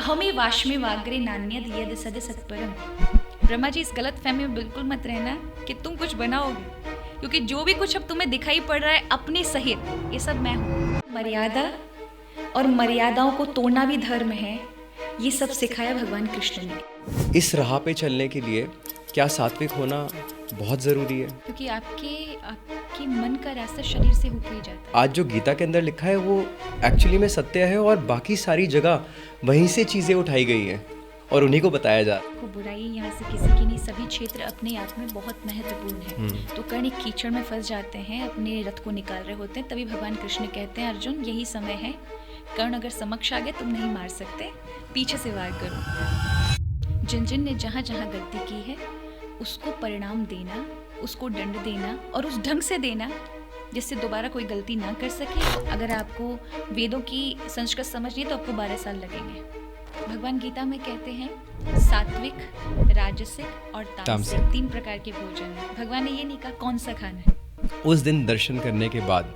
अहमे वाष्मे वाग्रे नान्यद यद सद सत्परम। ब्रह्मा जी, इस गलत फहमी में बिल्कुल मत रहना कि तुम कुछ बनाओगे, क्योंकि जो भी कुछ अब तुम्हें दिखाई पड़ रहा है अपने सहित, ये सब मैं हूँ। मर्यादा और मर्यादाओं को तोड़ना भी धर्म है, ये सब सिखाया भगवान कृष्ण ने। इस राह पे चलने के लिए क्या सात्विक होना बहुत ज़रूरी है? क्योंकि आपके मन का रास्ता शरीर से होकर ही जाता है। आज जो गीता के अंदर लिखा है वो एक्चुअली में सत्य है और बाकी सारी जगह वहीं से चीज़ें उठाई गई हैं और उन्हीं को बताया जा रहा है। को बुराई यहाँ से किसी की नहीं, सभी क्षेत्र अपने आप में बहुत महत्वपूर्ण है। तो कर्ण एक कीचड़ में फंस जाते हैं, अपने रथ को निकाल रहे होते हैं, तभी भगवान कृष्ण कहते हैं अर्जुन यही समय है, कर्ण अगर समक्ष आ गए तुम नहीं मार सकते, पीछे से वार करो। जिन जिन ने जहाँ जहाँ गलती की है उसको परिणाम देना, उसको दंड देना और उस ढंग से देना जिससे दोबारा कोई गलती ना कर सके। अगर आपको वेदों की संस्कृत समझनी है तो आपको 12 साल लगेंगे। भगवान गीता में कहते हैं सात्विक, राजसिक और तामसिक 3 प्रकार के भोजन है। भगवान ने ये नहीं कहा कौन सा खाना है। उस दिन दर्शन करने के बाद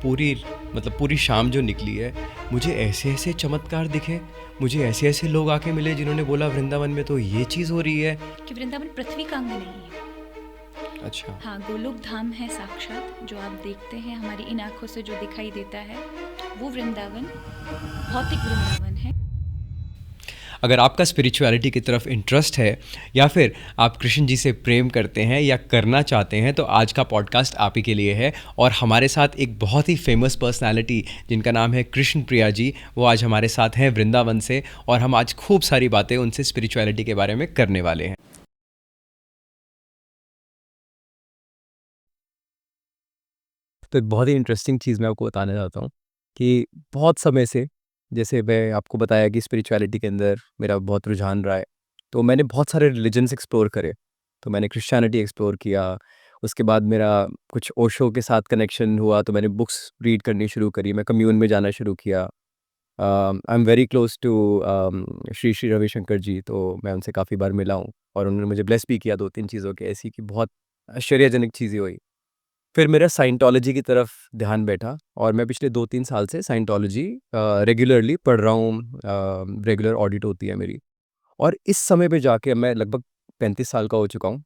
पूरी शाम जो निकली है, मुझे ऐसे ऐसे चमत्कार दिखे, मुझे ऐसे ऐसे लोग आके मिले जिन्होंने बोला वृंदावन में तो ये चीज़ हो रही है कि वृंदावन पृथ्वी का अंग नहीं है। अच्छा, हाँ, गोलोक धाम है साक्षात, जो आप देखते हैं हमारी इन आँखों से जो दिखाई देता है वो वृंदावन भौतिक वृंदावन है। अगर आपका स्पिरिचुअलिटी की तरफ इंटरेस्ट है या फिर आप कृष्ण जी से प्रेम करते हैं या करना चाहते हैं तो आज का पॉडकास्ट आप ही के लिए है। और हमारे साथ एक बहुत ही फेमस पर्सनालिटी जिनका नाम है कृष्ण प्रिया जी, वो आज हमारे साथ हैं वृंदावन से और हम आज खूब सारी बातें उनसे स्पिरिचुअलिटी के बारे में करने वाले हैं। तो एक बहुत ही इंटरेस्टिंग चीज़ मैं आपको बताना चाहता हूँ कि बहुत समय से, जैसे मैं आपको बताया कि स्पिरिचुअलिटी के अंदर मेरा बहुत रुझान रहा है, तो मैंने बहुत सारे रिलीजन्स एक्सप्लोर करे। तो मैंने क्रिश्चियनिटी एक्सप्लोर किया, उसके बाद मेरा कुछ ओशो के साथ कनेक्शन हुआ तो मैंने बुक्स रीड करनी शुरू करी, मैं कम्यून में जाना शुरू किया। I am very close to Shri Shri Ravishankar ji, तो मैं उनसे काफ़ी बार मिला हूँ और उन्होंने मुझे ब्लेस भी किया 2-3 चीज़ों के, ऐसी कि बहुत आश्चर्यजनक चीज़ें हुई। फिर मेरा साइंटोलॉजी की तरफ ध्यान बैठा और मैं पिछले 2-3 साल से साइंटोलॉजी रेगुलरली पढ़ रहा हूँ, रेगुलर ऑडिट होती है मेरी। और इस समय पे जाके मैं लगभग 35 साल का हो चुका हूँ,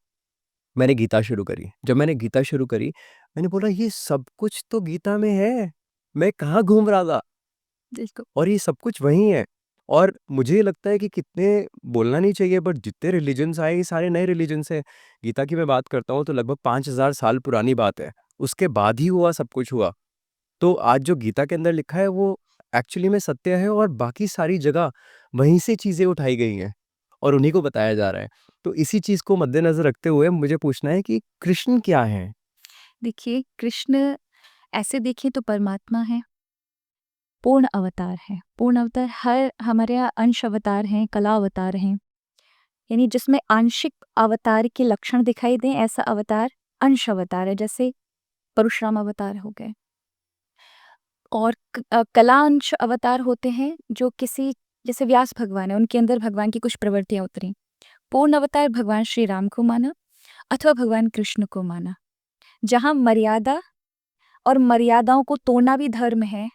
मैंने गीता शुरू करी। जब मैंने गीता शुरू करी, मैंने बोला ये सब कुछ तो गीता में है, मैं कहाँ घूम रहा था? और ये सब कुछ वहीं है। और मुझे लगता है कि कितने, बोलना नहीं चाहिए बट जितने रिलीजन्स आए ये सारे नए रिलीजन्स हैं। गीता की मैं बात करता हूँ तो लगभग 5000 साल पुरानी बात है, उसके बाद ही हुआ सब कुछ हुआ। तो आज जो गीता के अंदर लिखा है वो एक्चुअली में सत्य है और बाकी सारी जगह वहीं से चीज़ें उठाई गई हैं और उन्हीं को बताया जा रहा है। तो इसी चीज़ को मद्देनज़र रखते हुए मुझे पूछना है कि कृष्ण क्या हैं? देखिए, कृष्ण ऐसे देखें तो परमात्मा है, पूर्ण अवतार है। पूर्ण अवतार हर हमारे यहाँ अंश अवतार हैं, कला अवतार हैं। यानी जिसमें आंशिक अवतार के लक्षण दिखाई दें, ऐसा अवतार अंश अवतार है, जैसे परशुराम अवतार हो गए। और कला अंश अवतार होते हैं जो किसी, जैसे व्यास भगवान है, उनके अंदर भगवान की कुछ प्रवृत्तियां उतरी। पूर्ण अवतार भगवान श्री राम को माना अथवा भगवान कृष्ण को माना। जहाँ मर्यादा और मर्यादाओं को तोड़ना भी धर्म है,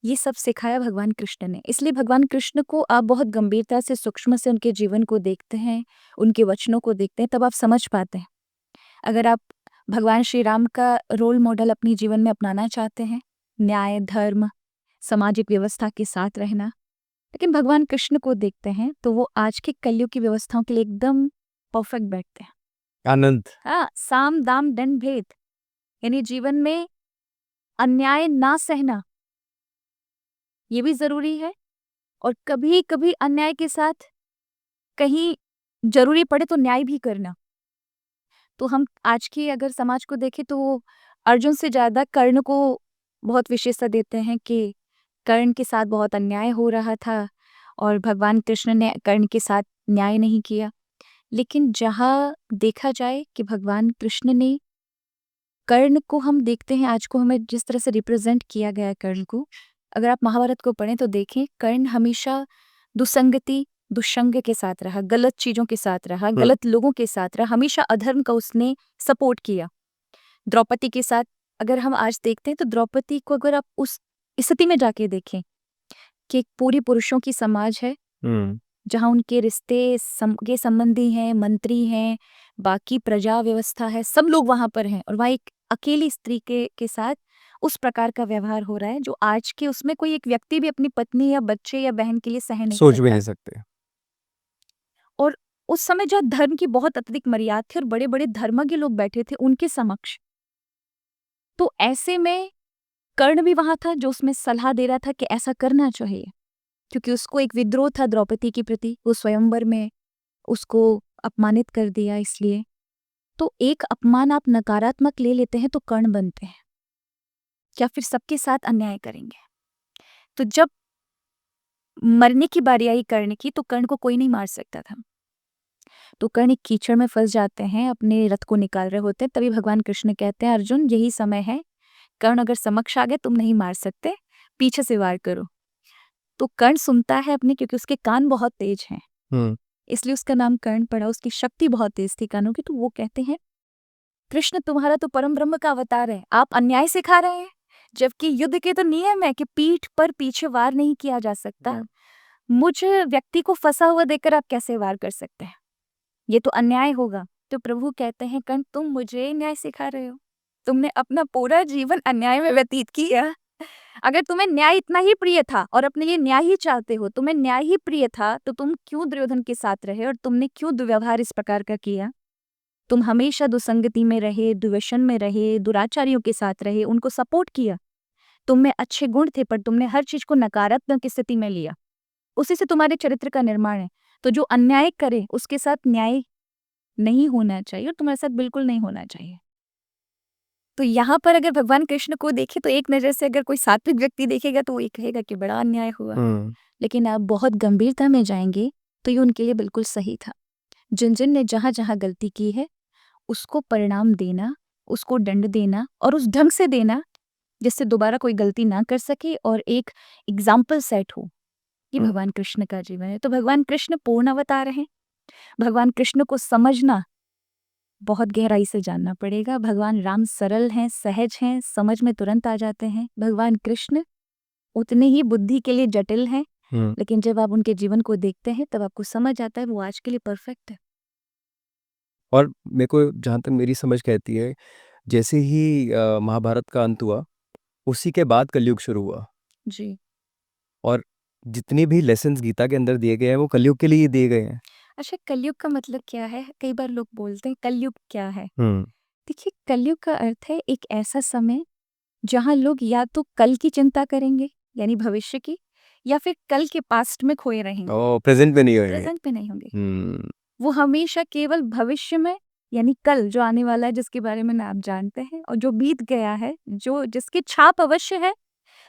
ये सब सिखाया भगवान कृष्ण ने। इसलिए भगवान कृष्ण को आप बहुत गंभीरता से, सूक्ष्म से उनके जीवन को देखते हैं, उनके वचनों को देखते हैं, तब आप समझ पाते हैं। अगर आप भगवान श्री राम का रोल मॉडल अपने जीवन में अपनाना चाहते हैं, न्याय, धर्म, सामाजिक व्यवस्था के साथ रहना, लेकिन भगवान कृष्ण को देखते हैं तो वो आज के कलयुग की व्यवस्थाओं के लिए एकदम परफेक्ट बैठते हैं। आनंद। हाँ, साम दाम दंड भेद, यानी जीवन में अन्याय ना सहना ये भी जरूरी है, और कभी कभी अन्याय के साथ कहीं जरूरी पड़े तो न्याय भी करना। तो हम आज की अगर समाज को देखें तो वो अर्जुन से ज्यादा कर्ण को बहुत विशेषता देते हैं कि कर्ण के साथ बहुत अन्याय हो रहा था और भगवान कृष्ण ने कर्ण के साथ न्याय नहीं किया। लेकिन जहाँ देखा जाए कि भगवान कृष्ण ने कर्ण को, हम देखते हैं आज को हमें जिस तरह से रिप्रेजेंट किया गया है कर्ण को, अगर आप महाभारत को पढ़ें तो देखें कर्ण हमेशा दुसंगति, दुष्संग के साथ रहा, गलत चीजों के साथ रहा, गलत लोगों के साथ रहा, हमेशा अधर्म का उसने सपोर्ट किया। द्रौपदी के साथ अगर हम आज देखते हैं तो द्रौपदी को अगर आप उस स्थिति में जाके देखें कि एक पूरी पुरुषों की समाज है, जहाँ उनके रिश्ते के संबंधी हैं, मंत्री हैं, बाकी प्रजा व्यवस्था है, सब लोग वहां पर हैं, और वहाँ एक अकेली स्त्री के साथ उस प्रकार का व्यवहार हो रहा है जो आज के उसमें कोई एक व्यक्ति भी अपनी पत्नी या बच्चे या बहन के लिए सहन नहीं सोच भी करता। नहीं सकते। और उस समय जहाँ धर्म की बहुत अत्यधिक मर्यादा थी और बड़े बड़े धर्मज्ञ लोग बैठे थे उनके समक्ष, तो ऐसे में कर्ण भी वहां था जो उसमें सलाह दे रहा था कि ऐसा करना चाहिए, क्योंकि उसको एक विद्रोह था द्रौपदी के प्रति, वो स्वयंवर में उसको अपमानित कर दिया इसलिए। तो एक अपमान आप नकारात्मक ले लेते हैं तो कर्ण बनते हैं, या फिर सबके साथ अन्याय करेंगे। तो जब मरने की बारी आई कर्ण की, तो कर्ण को कोई नहीं मार सकता था। तो कर्ण एक कीचड़ में फंस जाते हैं, अपने रथ को निकाल रहे होते हैं, तभी भगवान कृष्ण कहते हैं अर्जुन यही समय है, कर्ण अगर समक्ष आ गए तुम नहीं मार सकते, पीछे से वार करो। तो कर्ण सुनता है अपने, क्योंकि उसके कान बहुत तेज हैं, हम्म इसलिए उसका नाम कर्ण पड़ा, उसकी शक्ति बहुत तेज थी कानों की। तो वो कहते हैं कृष्ण तुम्हारा तो परम ब्रह्म का अवतार है, आप अन्याय सिखा रहे हैं, जबकि युद्ध के तो नियम है कि पीठ पर पीछे वार नहीं किया जा सकता। मुझ व्यक्ति को फंसा हुआ देखकर आप कैसे वार कर सकते हैं, ये तो अन्याय होगा। तो प्रभु कहते हैं कर्ण तुम मुझे न्याय सिखा रहे हो, तुमने अपना पूरा जीवन अन्याय में व्यतीत किया। अगर तुम्हें न्याय इतना ही प्रिय था और अपने लिए न्याय ही चाहते हो, तुम्हें न्याय ही प्रिय था, तो तुम क्यों दुर्योधन के साथ रहे और तुमने क्यों दुर्व्यवहार इस प्रकार का किया? तुम हमेशा दुसंगति में रहे, दुर्व्यसन में रहे, दुराचारियों के साथ रहे, उनको सपोर्ट किया। तुम में अच्छे गुण थे पर तुमने हर चीज को नकारात्मक स्थिति में लिया, उसी से तुम्हारे चरित्र का निर्माण है। तो जो अन्याय करे उसके साथ न्याय नहीं होना चाहिए और तुम्हारे साथ बिल्कुल नहीं होना चाहिए। तो यहाँ पर अगर भगवान कृष्ण को देखे तो एक नज़र से अगर कोई सात्विक व्यक्ति देखेगा तो वो ये कहेगा कि बड़ा अन्याय हुआ, लेकिन आप बहुत गंभीरता में जाएंगे तो ये उनके लिए बिल्कुल सही था। जिन जिन ने जहाँ जहाँ गलती की है उसको परिणाम देना, उसको दंड देना और उस ढंग से देना जिससे दोबारा कोई गलती ना कर सके और एक एग्जाम्पल सेट हो। ये भगवान कृष्ण का जीवन है। तो भगवान कृष्ण पूर्ण अवतार हैं। भगवान कृष्ण को समझना बहुत गहराई से जानना पड़ेगा। भगवान राम सरल हैं, सहज हैं, समझ में तुरंत आ जाते हैं। भगवान कृष्ण उतने ही बुद्धि के लिए जटिल हैं, लेकिन जब आप उनके जीवन को देखते हैं तब आपको समझ आता है वो आज के लिए परफेक्ट है। और मेरे को जहाँ तक मेरी समझ कहती है, जैसे ही महाभारत का अंत हुआ उसी के बाद कलयुग शुरू हुआ, जी। और जितनी भी लेसन्स गीता के अंदर दिए गए हैं वो कलयुग के लिए ही दिए गए हैं। अच्छा, कलयुग का मतलब क्या है? कई बार लोग बोलते हैं कलयुग क्या है? हम्म देखिए, कलयुग का अर्थ है एक ऐसा समय जहाँ लोग या तो कल की चिंता करेंगे यानी भविष्य की, या फिर कल के पास्ट में खोए रहेंगे, प्रेजेंट में नहीं होएंगे। प्रेजेंट में नहीं होंगे। हम्म वो हमेशा केवल भविष्य में यानी कल जो आने वाला है जिसके बारे में ना आप जानते हैं, और जो बीत गया है जो जिसकी छाप अवश्य है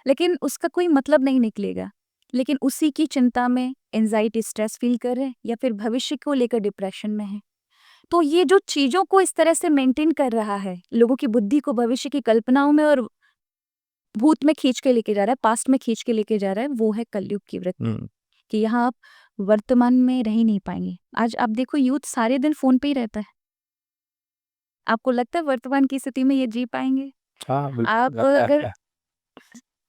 लेकिन उसका कोई मतलब नहीं निकलेगा, लेकिन उसी की चिंता में एंजाइटी स्ट्रेस फील कर रहे हैं या फिर भविष्य को लेकर डिप्रेशन में है। तो ये जो चीजों को इस तरह से मेंटेन कर रहा है, लोगों की बुद्धि को भविष्य की कल्पनाओं में और भूत में खींच के लेके जा रहा है, पास्ट में खींच के लेके जा रहा है, वो है कलयुग की वृत्ति। कि यहाँ आप वर्तमान में रह ही नहीं पाएंगे। आज आप देखो यूथ सारे दिन फोन पे ही रहता है, आपको लगता है वर्तमान की स्थिति में ये जी पाएंगे? आप अगर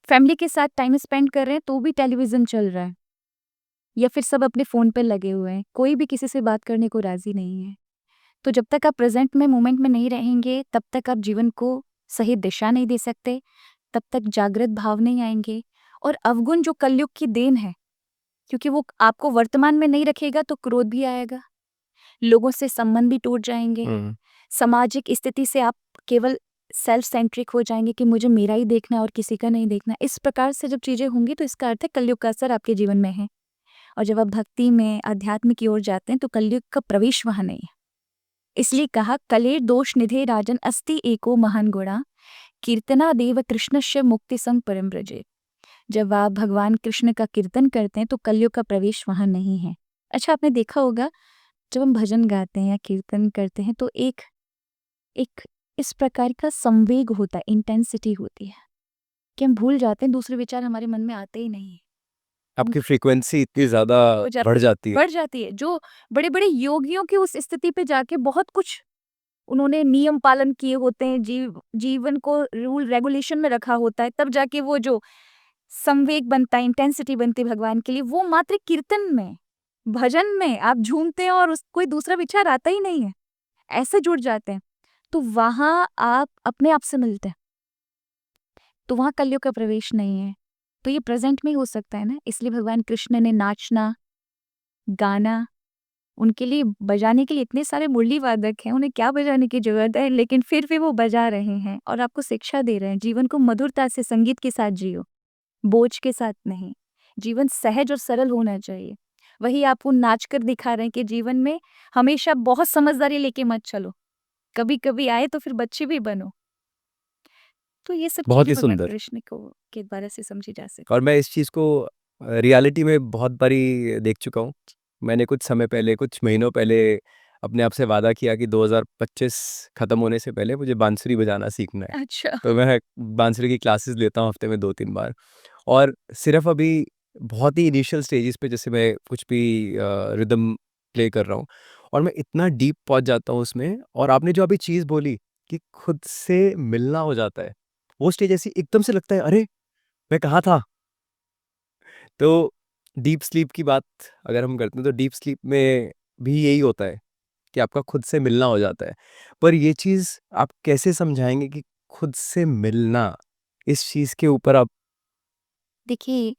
फैमिली के साथ टाइम स्पेंड कर रहे हैं तो भी टेलीविजन चल रहा है या फिर सब अपने फोन पे लगे हुए हैं, कोई भी किसी से बात करने को राजी नहीं है। तो जब तक आप प्रेजेंट में मोमेंट में नहीं रहेंगे तब तक आप जीवन को सही दिशा नहीं दे सकते, तब तक जागृत भाव नहीं आएंगे। और अवगुण जो कलयुग की देन है, क्योंकि वो आपको वर्तमान में नहीं रखेगा तो क्रोध भी आएगा, लोगों से संबंध भी टूट जाएंगे, सामाजिक स्थिति से आप केवल सेल्फ सेंट्रिक हो जाएंगे कि मुझे मेरा ही देखना है और किसी का नहीं देखना। इस प्रकार से जब चीजें होंगी तो इसका अर्थ है कलयुग का असर आपके जीवन में है। और जब आप भक्ति में अध्यात्म की ओर जाते हैं तो कलयुग का प्रवेश वहां नहीं है। इसलिए कहा कलेर दोष निधे राजन अस्ति एको महान गुणा कीर्तना देव कृष्णस्य मुक्ति संग परम ब्रजे। जब आप भगवान कृष्ण का कीर्तन करते हैं तो कलयुग का प्रवेश वहां नहीं है। अच्छा, आपने देखा होगा जब हम भजन गाते हैं या कीर्तन करते हैं तो एक इस प्रकार का संवेग होता है, इंटेंसिटी होती है कि हम भूल जाते हैं, दूसरे विचार हमारे मन में आते ही नहीं। आपकी फ्रीक्वेंसी इतनी ज्यादा बढ़ जाती है। जो बड़े बड़े योगियों की उस स्थिति पे जाके बहुत कुछ उन्होंने नियम पालन किए होते हैं, जीवन को रूल रेगुलेशन में रखा होता है, तब जाके वो जो संवेग बनता है, इंटेंसिटी बनती है भगवान के लिए, वो मात्र कीर्तन में, भजन में आप झूमते हैं और उस कोई दूसरा विचार आता ही नहीं है, ऐसे जुड़ जाते हैं, तो वहाँ आप अपने आप से मिलते हैं, तो वहाँ कलयुग का प्रवेश नहीं है। तो ये प्रेजेंट में ही हो सकता है ना, इसलिए भगवान कृष्ण ने नाचना, गाना, उनके लिए बजाने के लिए इतने सारे मुरली वादक हैं, उन्हें क्या बजाने की ज़रूरत है, लेकिन फिर भी वो बजा रहे हैं और आपको शिक्षा दे रहे हैं, जीवन को मधुरता से संगीत के साथ जियो, बोझ के साथ नहीं। जीवन सहज और सरल होना चाहिए। वही आपको नाच कर दिखा रहे हैं कि जीवन में हमेशा बहुत समझदारी लेके मत चलो, कभी-कभी आए तो फिर बच्चे भी बनो। तो ये सब बहुत चीज़ें ही भगवान सुंदर। कृष्ण को के द्वारा से समझी जा सकती और मैं इस चीज़ को रियलिटी में बहुत बारी देख चुका हूँ। मैंने कुछ समय पहले, कुछ महीनों पहले अपने आप से वादा किया कि 2025 खत्म होने से पहले मुझे बांसुरी बजाना सीखना है। है। अच्छा। तो मैं बांसुरी की क्लासेस लेता हूँ हफ्ते में 2-3 बार। और सिर्फ़ अभी बहुत ही इनिशियल स्टेजेस पे जैसे मैं कुछ भी रिदम प्ले कर रहा हूँ और मैं इतना डीप पहुँच जाता हूँ उसमें। और आपने जो अभी चीज़ बोली कि खुद से मिलना हो जाता है, वो स्टेज ऐसी एकदम से लगता है, अरे! मैं कहाँ था? तो डीप स्लीप की बात अगर हम करते हैं तो डीप स्लीप में भी यही होता है कि आपका खुद से मिलना हो जाता है। पर ये चीज़ आप कैसे समझाएँगे कि खुद से मिलना, इस चीज़ के ऊपर आप देखिए,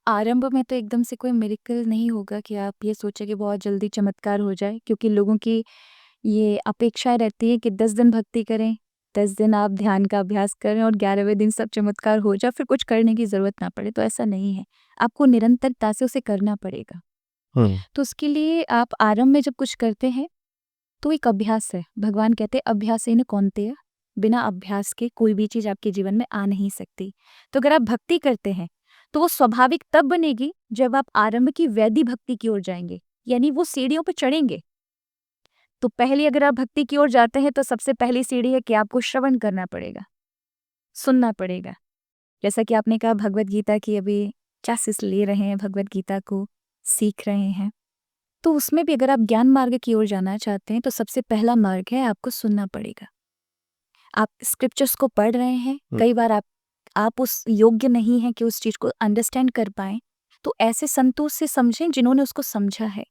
आरंभ में तो एकदम से कोई मिरेकल नहीं होगा कि आप ये सोचें कि बहुत जल्दी चमत्कार हो जाए, क्योंकि लोगों की ये अपेक्षाएँ रहती है कि 10 दिन भक्ति करें, 10 दिन आप ध्यान का अभ्यास करें और 11वें दिन सब चमत्कार हो जाए, फिर कुछ करने की ज़रूरत ना पड़े, तो ऐसा नहीं है। आपको निरंतरता से उसे करना पड़ेगा। हुँ, तो उसके लिए आप आरंभ में जब कुछ करते हैं, तो एक अभ्यास है। भगवान कहते हैं अभ्यासेन कौन्तेय, बिना अभ्यास के कोई भी चीज़ आपके जीवन में आ नहीं सकती। तो अगर आप भक्ति करते हैं, तो वो स्वाभाविक तब बनेगी जब आप आरंभ की वैधि भक्ति की ओर जाएँगे, यानी वो सीढ़ियों पे चढ़ेंगे। तो पहले अगर आप भक्ति की ओर जाते हैं तो सबसे पहली सीढ़ी है कि आपको श्रवण करना पड़ेगा, सुनना पड़ेगा। जैसा कि आपने कहा भगवत गीता की अभी क्लासेस ले रहे हैं, भगवत गीता को सीख रहे हैं। तो उसमें भी अगर आप ज्ञान मार्ग की ओर जाना चाहते हैं तो सबसे पहला मार्ग है आपको सुनना पड़ेगा। आप स्क्रिप्चर्स को पढ़ रहे हैं, हुँ, कई बार आप उस योग्य नहीं हैं कि उस चीज़ को अंडरस्टैंड कर पाएँ, तो ऐसे संतों से समझें जिन्होंने उसको समझा है,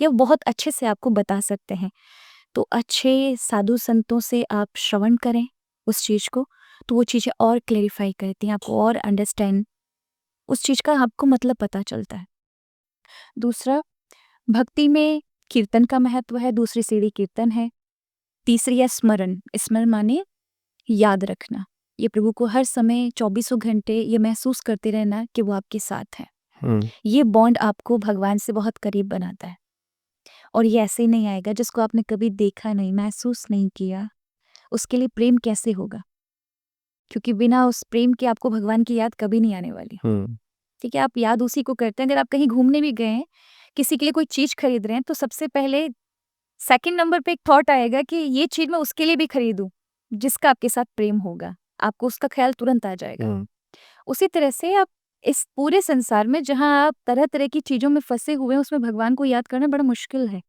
या वो बहुत अच्छे से आपको बता सकते हैं। तो अच्छे साधु संतों से आप श्रवण करें उस चीज़ को, तो वो चीज़ें और क्लेरिफ़ाई करती हैं, आपको और अंडरस्टैंड उस चीज़ का आपको मतलब पता चलता है। दूसरा, भक्ति में कीर्तन का महत्व है, दूसरी सीढ़ी कीर्तन है। तीसरी है स्मरण, स्मरण माने याद रखना। ये प्रभु को हर समय चौबीसों घंटे ये महसूस करते रहना कि वो आपके साथ हैं। हुँ, ये बॉन्ड आपको भगवान से बहुत करीब बनाता है। और ये ऐसे ही नहीं आएगा जिसको आपने कभी देखा नहीं, महसूस नहीं किया, उसके लिए प्रेम कैसे होगा? क्योंकि बिना उस प्रेम के आपको भगवान की याद कभी नहीं आने वाली। हुँ, ठीक है, आप याद उसी को करते हैं। अगर आप कहीं घूमने भी गए हैं, किसी के लिए कोई चीज़ खरीद रहे हैं, तो सबसे पहले सेकंड नंबर पे एक थॉट आएगा कि ये चीज़ मैं उसके लिए भी खरीदूँ, जिसका आपके साथ प्रेम होगा। आपको उसका ख़्याल तुरंत आ जाएगा। हुँ, उसी तरह से आप इस पूरे संसार में जहाँ आप तरह-तरह की चीज़ों में फँसे हुए हैं, उसमें भगवान को याद करना बड़ा मुश्किल है।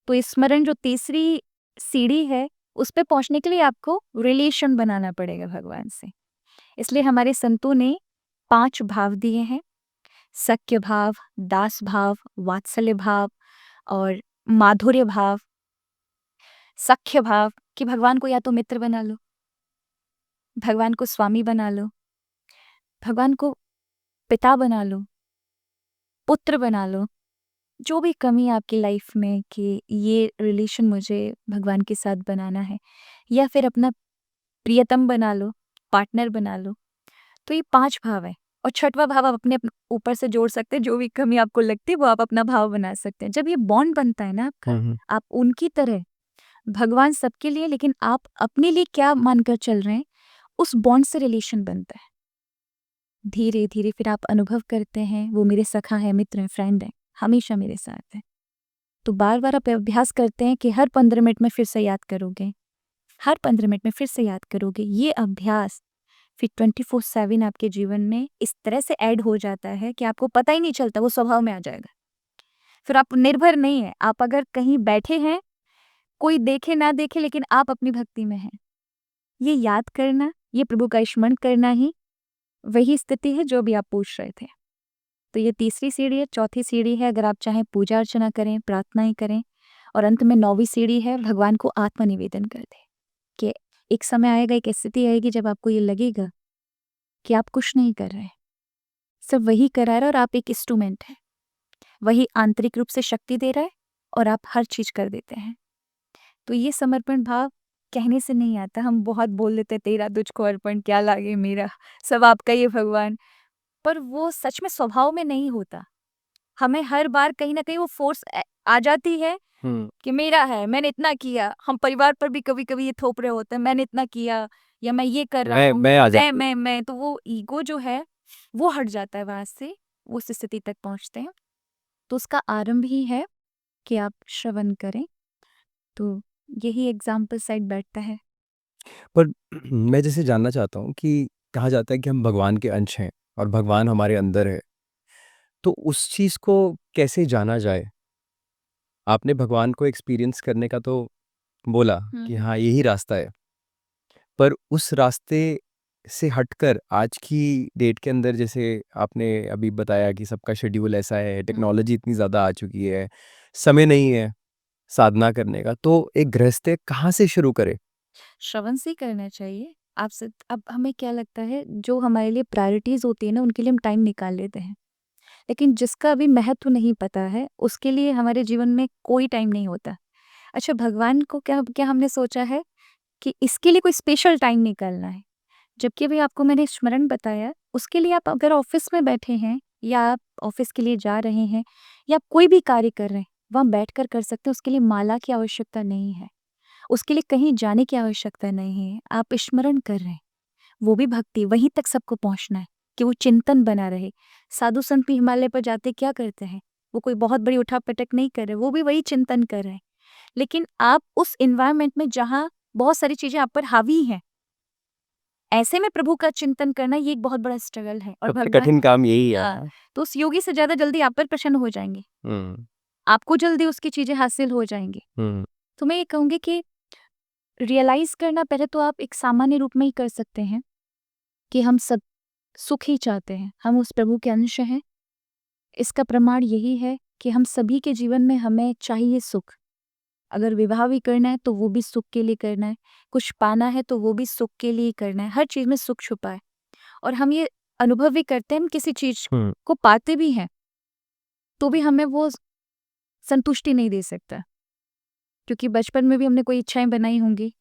तो स्मरण जो तीसरी सीढ़ी है, उस पे पहुँचने के लिए आपको रिलेशन बनाना पड़ेगा भगवान से। इसलिए हमारे संतों ने 5 भाव दिए हैं, सख्य भाव, दास भाव, वात्सल्य भाव और माधुर्य भाव। सख्य भाव कि भगवान को या तो मित्र बना लो, भगवान को स्वामी बना लो, भगवान को पिता बना लो, पुत्र बना लो। जो भी कमी है आपकी लाइफ में कि ये रिलेशन मुझे भगवान के साथ बनाना है, या फिर अपना प्रियतम बना लो, पार्टनर बना लो। तो ये 5 भाव हैं और छठवां भाव आप अपने ऊपर से जोड़ सकते हैं, जो भी कमी आपको लगती है वो आप अपना भाव बना सकते हैं। जब ये बॉन्ड बनता है ना आपका, हुँ, हुँ, आप उनकी तरह, भगवान सबके लिए लेकिन आप अपने लिए क्या मानकर चल रहे हैं, उस बॉन्ड से रिलेशन बनता है। धीरे-धीरे फिर आप अनुभव करते हैं, वो मेरे सखा है, मित्र है, फ्रेंड है, हमेशा मेरे साथ है। तो बार-बार आप अभ्यास करते हैं कि हर 15 मिनट में फिर से याद करोगे, हर 15 मिनट में फिर से याद करोगे। ये अभ्यास फिर 24/7 आपके जीवन में इस तरह से ऐड हो जाता है कि आपको पता ही नहीं चलता, वो स्वभाव में आ जाएगा। फिर आप निर्भर नहीं हैं, आप अगर कहीं बैठे हैं, कोई देखे ना देखे लेकिन आप अपनी भक्ति में हैं। ये याद करना, ये प्रभु का स्मरण करना ही वही स्थिति है जो भी आप पूछ रहे थे। तो ये तीसरी सीढ़ी है। चौथी सीढ़ी है अगर आप चाहें पूजा अर्चना करें, प्रार्थनाएं करें, और अंत में 9वीं सीढ़ी है भगवान को आत्मनिवेदन कर दें। कि एक समय आएगा, एक स्थिति आएगी जब आपको ये लगेगा कि आप कुछ नहीं कर रहे, सब वही करा रहा है और आप एक इंस्ट्रूमेंट है। वही आंतरिक रूप से शक्ति दे रहा है और आप हर चीज कर देते हैं। तो ये समर्पण भाव कहने से नहीं आता। हम बहुत बोल लेते तेरा तुझको अर्पण, क्या लागे मेरा, सब आपका ही है भगवान, पर वो सच में स्वभाव में नहीं होता। हमें हर बार कहीं ना कहीं वो फोर्स आ जाती है कि मेरा है, मैंने इतना किया। हम परिवार पर भी कभी कभी ये थोप रहे होते हैं, मैंने इतना किया या मैं ये कर रहा हूँ, मैं आ जाती हूँ। मैं तो वो ईगो जो है वो हट जाता है वहां से, वो उस स्थिति तक पहुंचते हैं। तो उसका आरंभ ही है कि आप श्रवण करें। तो यही एग्जाम्पल साइड बैठता है। पर मैं जैसे जानना चाहता हूँ कि कहा जाता है कि हम भगवान के अंश हैं और भगवान हमारे अंदर है, तो उस चीज़ को कैसे जाना जाए? आपने भगवान को एक्सपीरियंस करने का तो बोला कि हाँ, यही रास्ता है। पर उस रास्ते से हटकर आज की डेट के अंदर जैसे आपने अभी बताया कि सबका शेड्यूल ऐसा है, टेक्नोलॉजी इतनी ज़्यादा आ चुकी है, समय नहीं है साधना करने का, तो एक गृहस्थ कहाँ से शुरू करे? श्रवण से ही करना चाहिए आपसे। अब हमें क्या लगता है, जो हमारे लिए प्रायोरिटीज होती है ना, उनके लिए हम टाइम निकाल लेते हैं, लेकिन जिसका अभी महत्व नहीं पता है उसके लिए हमारे जीवन में कोई टाइम नहीं होता। अच्छा, भगवान को क्या क्या हमने सोचा है कि इसके लिए कोई स्पेशल टाइम निकालना है, जबकि अभी आपको मैंने स्मरण बताया, उसके लिए आप अगर ऑफिस में बैठे हैं या आप ऑफिस के लिए जा रहे हैं या आप कोई भी कार्य कर रहे हैं, वहाँ बैठकर कर सकते हैं। उसके लिए माला की आवश्यकता नहीं है, उसके लिए कहीं जाने की आवश्यकता नहीं है। आप स्मरण कर रहे हैं, वो भी भक्ति, वहीं तक सबको पहुंचना है कि वो चिंतन बना रहे। साधु संत भी हिमालय पर जाते क्या करते हैं, वो कोई बहुत बड़ी उठा-पटक नहीं कर रहे, वो भी वही चिंतन कर रहे हैं। लेकिन आप उस एनवायरनमेंट में जहाँ बहुत सारी चीजें आप पर हावी हैं, ऐसे में प्रभु का चिंतन करना ये एक बहुत बड़ा स्ट्रगल है। और सबसे भगवान कठिन काम यही है। हाँ, तो उस योगी से ज्यादा जल्दी आप पर प्रसन्न हो जाएंगे, हुँ, आपको जल्दी उसकी चीजें हासिल हो जाएंगी। हुँ, तो मैं ये कहूंगी कि रियलाइज करना पहले तो आप एक सामान्य रूप में ही कर सकते हैं कि हम सब सुख ही चाहते हैं, हम उस प्रभु के अंश हैं। इसका प्रमाण यही है कि हम सभी के जीवन में हमें चाहिए सुख। अगर विवाह भी करना है तो वो भी सुख के लिए करना है, कुछ पाना है तो वो भी सुख के लिए ही करना है। हर चीज में सुख छुपा है और हम ये अनुभव भी करते हैं। हम किसी चीज हुँ। को पाते भी हैं तो भी हमें वो संतुष्टि नहीं दे सकता, क्योंकि बचपन में भी हमने कोई इच्छाएं बनाई होंगी।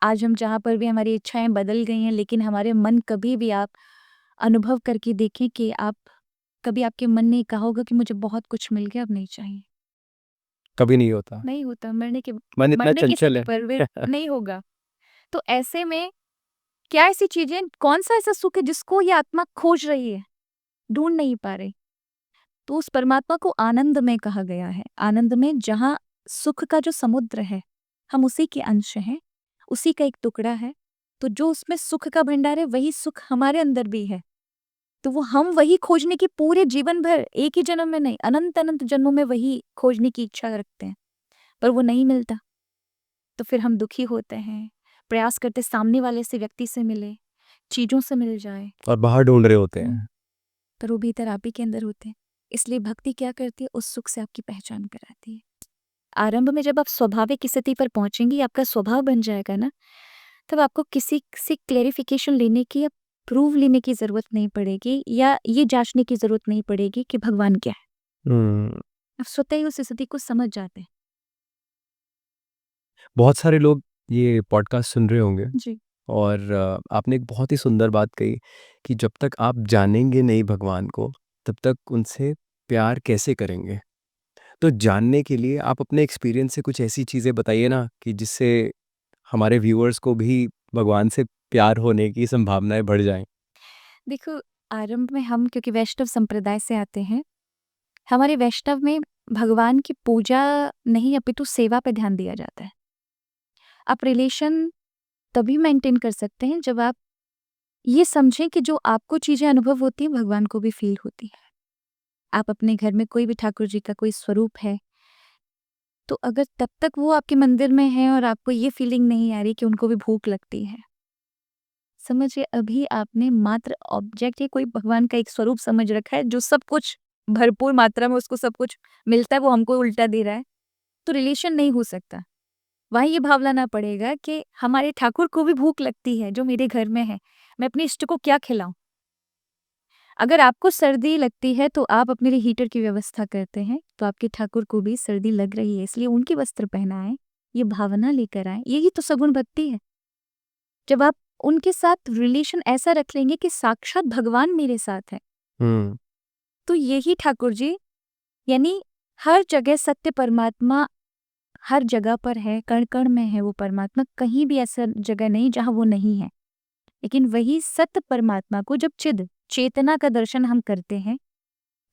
आज हम जहाँ पर भी हमारी इच्छाएं बदल गई हैं, लेकिन हमारे मन कभी भी आप अनुभव करके देखें कि आप कभी आपके मन ने कहा होगा कि मुझे बहुत कुछ मिल गया, अब नहीं चाहिए। कभी नहीं होता। नहीं होता, मन इतना मरने के चंचल समय है। पर वे नहीं होगा। तो ऐसे में क्या ऐसी चीजें, कौन सा ऐसा सुख है जिसको ये आत्मा खोज रही है, ढूंढ नहीं पा रही? तो उस परमात्मा को आनंद में कहा गया है। आनंद में जहाँ सुख का जो समुद्र है, हम उसी के अंश हैं, उसी का एक टुकड़ा है। तो जो उसमें सुख का भंडार है, वही सुख हमारे अंदर भी है। तो वो हम वही खोजने की पूरे जीवन भर, एक ही जन्म में नहीं, अनंत अनंत जन्मों में वही खोजने की इच्छा रखते हैं, पर वो नहीं मिलता। तो फिर हम दुखी होते हैं, प्रयास करते सामने वाले से, व्यक्ति से मिले, चीजों से मिल जाए, और बाहर ढूँढ रहे होते हैं। पर वो भीतर आप ही के अंदर होते हैं। इसलिए भक्ति क्या करती है, उस सुख से आपकी पहचान कराती है। आरंभ में जब आप स्वाभाविक स्थिति पर पहुंचेंगी, आपका स्वभाव बन जाएगा ना, तब आपको किसी से क्लेरिफिकेशन लेने की या प्रूव लेने की जरूरत नहीं पड़ेगी, या ये जांचने की जरूरत नहीं पड़ेगी कि भगवान क्या है। हुँ। आप स्वतः ही उस स्थिति को समझ जाते हैं। बहुत सारे लोग ये पॉडकास्ट सुन रहे होंगे जी। और आपने एक बहुत ही सुंदर बात कही कि जब तक आप जानेंगे नहीं भगवान को, तब तक उनसे प्यार कैसे करेंगे? तो जानने के लिए आप अपने एक्सपीरियंस से कुछ ऐसी चीज़ें बताइए ना कि जिससे हमारे व्यूअर्स को भी भगवान से प्यार होने की संभावनाएँ बढ़ जाएँ। देखो, आरंभ में हम क्योंकि वैष्णव संप्रदाय से आते हैं, हमारे वैष्णव में भगवान की पूजा नहीं अपितु सेवा पे ध्यान दिया जाता है। आप रिलेशन तभी मेंटेन कर सकते हैं जब आप ये समझें कि जो आपको चीजें अनुभव होती हैं, भगवान को भी फील होती है। आप अपने घर में कोई भी ठाकुर जी का कोई स्वरूप है, तो अगर तब तक वो आपके मंदिर में है और आपको ये फीलिंग नहीं आ रही कि उनको भी भूख लगती है, समझिए अभी आपने मात्र ऑब्जेक्ट या कोई भगवान का एक स्वरूप समझ रखा है जो सब कुछ भरपूर मात्रा में उसको सब कुछ मिलता है, वो हमको उल्टा दे रहा है, तो रिलेशन नहीं हो सकता। वहाँ ये भाव लाना पड़ेगा कि हमारे ठाकुर को भी भूख लगती है जो मेरे घर में है, मैं अपने इष्ट को क्या खिलाऊं। अगर आपको सर्दी लगती है तो आप अपने लिए हीटर की व्यवस्था करते हैं, तो आपके ठाकुर को भी सर्दी लग रही है इसलिए उनके वस्त्र पहनाएं, ये भावना लेकर आए। यही तो सगुण भक्ति है। जब आप उनके साथ रिलेशन ऐसा रख लेंगे कि साक्षात भगवान मेरे साथ है, हम्म तो यही ठाकुर जी, यानी हर जगह सत्य परमात्मा हर जगह पर है, कण कण में है वो परमात्मा, कहीं भी ऐसा जगह नहीं जहाँ वो नहीं है। लेकिन वही सत्य परमात्मा को जब चिद चेतना का दर्शन हम करते हैं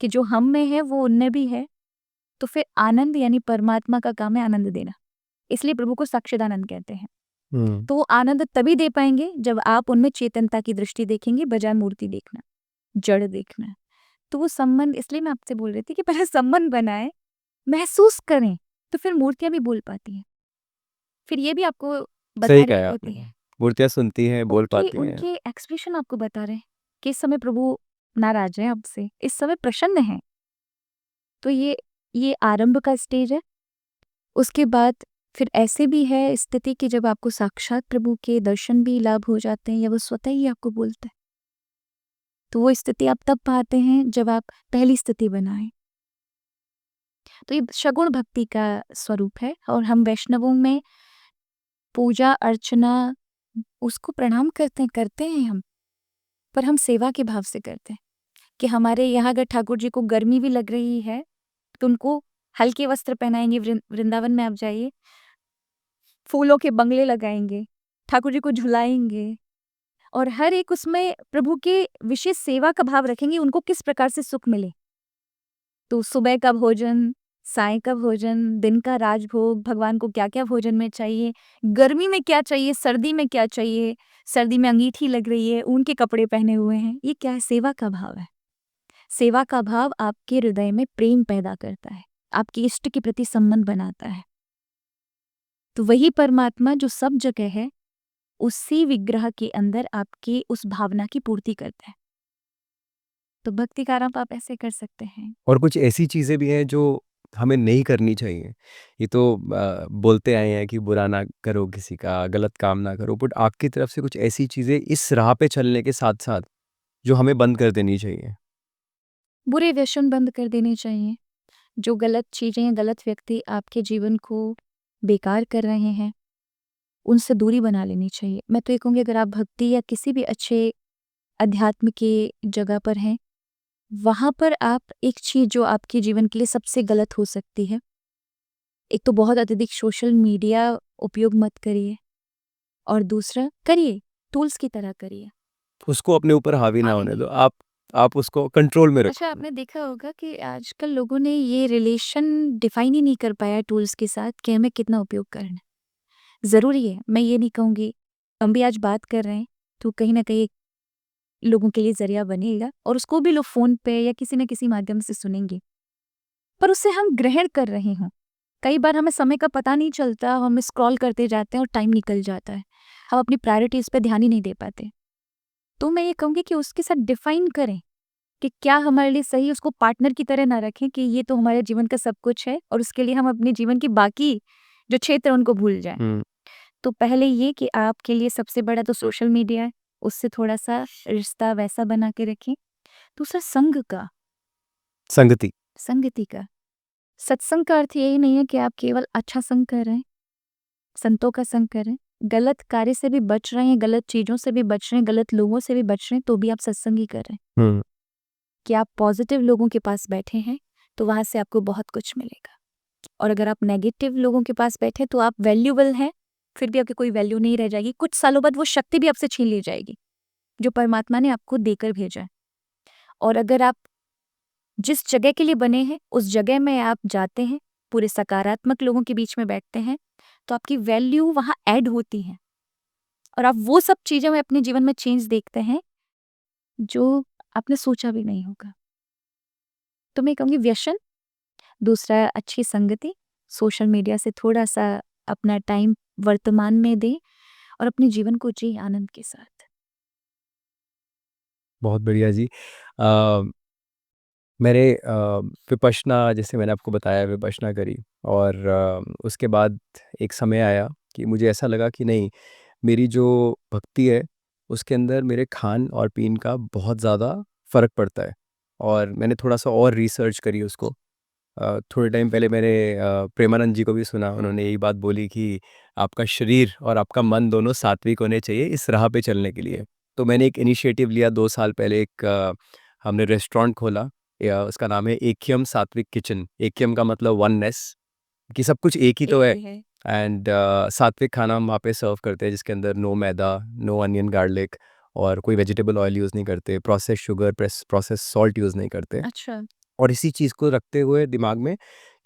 कि जो हम में है वो उनमें भी है, तो फिर आनंद यानी परमात्मा का काम है आनंद देना। इसलिए प्रभु को साक्षादानंद कहते हैं। हम्म तो वो आनंद तभी दे पाएंगे जब आप उनमें चेतनता की दृष्टि देखेंगे बजाय मूर्ति देखना, जड़ देखना। तो वो संबंध, इसलिए मैं आपसे बोल रही थी कि पहले संबंध बनाए, महसूस करें, तो फिर मूर्तियां भी बोल पाती हैं। फिर ये भी आपको बता सही रही कहा होती आपने। है, मूर्तियाँ सुनती हैं, बोल उनके पाती हैं। उनके एक्सप्रेशन आपको बता रहे हैं कि इस समय प्रभु नाराज है आपसे, इस समय प्रसन्न है। तो ये आरंभ का स्टेज है। उसके बाद फिर ऐसे भी है स्थिति कि जब आपको साक्षात प्रभु के दर्शन भी लाभ हो जाते हैं या वो स्वतः ही आपको बोलते हैं, तो वो स्थिति आप तब पाते हैं जब आप पहली स्थिति बनाएं। तो ये सगुण भक्ति का स्वरूप है। और हम वैष्णवों में पूजा अर्चना उसको प्रणाम करते हैं हम, पर हम सेवा के भाव से करते हैं कि हमारे यहाँ अगर ठाकुर जी को गर्मी भी लग रही है तो उनको हल्के वस्त्र पहनाएंगे। वृंदावन में आप जाइए, फूलों के बंगले लगाएंगे, ठाकुर जी को झुलाएंगे और हर एक उसमें प्रभु के विशेष सेवा का भाव रखेंगे, उनको किस प्रकार से सुख मिले। तो सुबह का भोजन, साय का भोजन, दिन का राजभोग, भगवान को क्या क्या भोजन में चाहिए, गर्मी में क्या चाहिए, सर्दी में क्या चाहिए, सर्दी में अंगीठी लग रही है, ऊन के कपड़े पहने हुए हैं, ये क्या है? सेवा का भाव है। सेवा का भाव आपके हृदय में प्रेम पैदा करता है, आपके इष्ट के प्रति संबंध बनाता है। तो वही परमात्मा जो सब जगह है, उसी विग्रह के अंदर आपकी उस भावना की पूर्ति करता है। तो भक्ति का आरंभ आप ऐसे कर सकते हैं। और कुछ ऐसी चीज़ें भी हैं जो हमें नहीं करनी चाहिए। ये तो बोलते आए हैं कि बुरा ना करो किसी का, गलत काम ना करो, बट आपकी तरफ से कुछ ऐसी चीज़ें इस राह पे चलने के साथ-साथ जो हमें बंद कर देनी चाहिए? बुरे व्यसन बंद कर देने चाहिए। जो गलत चीज़ें, गलत व्यक्ति आपके जीवन को बेकार कर रहे हैं, उनसे दूरी बना लेनी चाहिए। मैं तो ये कहूँगी अगर आप भक्ति या किसी भी अच्छे अध्यात्म की जगह पर हैं, वहाँ पर आप एक चीज़ जो आपके जीवन के लिए सबसे गलत हो सकती है, एक तो बहुत अत्यधिक सोशल मीडिया उपयोग मत करिए और दूसरा करिए, टूल्स की तरह करिए। उसको अपने ऊपर हावी ना हावी होने नहीं। दो। आप उसको कंट्रोल में अच्छा, रखो। आपने देखा होगा कि आजकल लोगों ने ये रिलेशन डिफाइन ही नहीं कर पाया टूल्स के साथ कि हमें कितना उपयोग करना है। ज़रूरी है, मैं ये नहीं कहूँगी, हम भी आज बात कर रहे हैं तो कहीं न कहीं लोगों के लिए ज़रिया बनेगा और उसको भी लोग फ़ोन पे या किसी न किसी माध्यम से सुनेंगे। पर उसे हम ग्रहण कर रहे हों। कई बार हमें समय का पता नहीं चलता, हम स्क्रॉल करते जाते हैं और टाइम निकल जाता है। हम अपनी प्रायोरिटीज़ पे ध्यान ही नहीं दे पाते। तो मैं ये कहूँगी कि उसके साथ डिफाइन करें कि क्या हमारे लिए सही, उसको पार्टनर की तरह ना रखें कि ये तो हमारे जीवन का सब कुछ है और उसके लिए हम अपने जीवन की बाकी जो क्षेत्र हैं उनको भूल जाएँ। हुँ, तो पहले ये कि आपके लिए सबसे बड़ा तो सोशल मीडिया है, उससे थोड़ा-सा रिश्ता वैसा बना के रखें। दूसरा संग का, संगति। संगति का। सत्संग का अर्थ यही नहीं है कि आप केवल अच्छा संग कर रहे हैं, संतों का संग कर रहे हैं, गलत कार्य से भी बच रहे हैं, गलत चीज़ों से भी बच रहे हैं, गलत लोगों से भी बच रहे हैं, तो भी आप सत्संग ही कर रहे हैं। हुँ, कि आप पॉजिटिव लोगों के पास बैठे हैं, तो वहाँ से आपको बहुत कुछ मिलेगा। और अगर आप नेगेटिव लोगों के पास बैठे तो आप वैल्यूएबल हैं, फिर भी आपकी कोई वैल्यू नहीं रह जाएगी। कुछ सालों बाद वो शक्ति भी आपसे छीन ली जाएगी, जो परमात्मा ने आपको देकर भेजा है। और अगर आप जिस जगह के लिए बने हैं, उस जगह में आप जाते हैं, पूरे सकारात्मक लोगों के बीच में बैठते हैं, तो आपकी वैल्यू वहाँ ऐड होती है। और आप वो सब चीज़ें में अपने जीवन में चेंज देखते हैं, जो आपने सोचा भी नहीं होगा। तो मैं कहूँगी व्यसन, दूसरा अच्छी संगति, सोशल मीडिया से थोड़ा-सा अपना टाइम वर्तमान में दें और अपने जीवन को जिएँ आनंद के साथ। बहुत बढ़िया जी। अ, मैंने विपश्यना जैसे मैंने आपको बताया विपश्यना करी और उसके बाद एक समय आया कि मुझे ऐसा लगा कि नहीं, मेरी जो भक्ति है उसके अंदर मेरे खान और पीन का बहुत ज़्यादा फ़र्क पड़ता है। और मैंने थोड़ा-सा और रिसर्च करी उसको। थोड़े टाइम पहले मैंने प्रेमानंद जी को भी सुना, उन्होंने यही बात बोली कि आपका शरीर और आपका मन दोनों सात्विक होने चाहिए इस राह पे चलने के लिए। तो मैंने एक इनिशिएटिव लिया 2 साल पहले, एक हमने रेस्टोरेंट खोला, या उसका नाम है एकियम सात्विक किचन। एकियम का मतलब वननेस, कि सब कुछ एक ही तो है। एक ही है। एंड सात्विक खाना हम वहाँ पे सर्व करते हैं जिसके अंदर नो मैदा, नो अनियन गार्लिक, और कोई वेजिटेबल ऑयल यूज़ नहीं करते, processed sugar, processed salt use नहीं करते। अच्छा। और इसी चीज़ को रखते हुए दिमाग में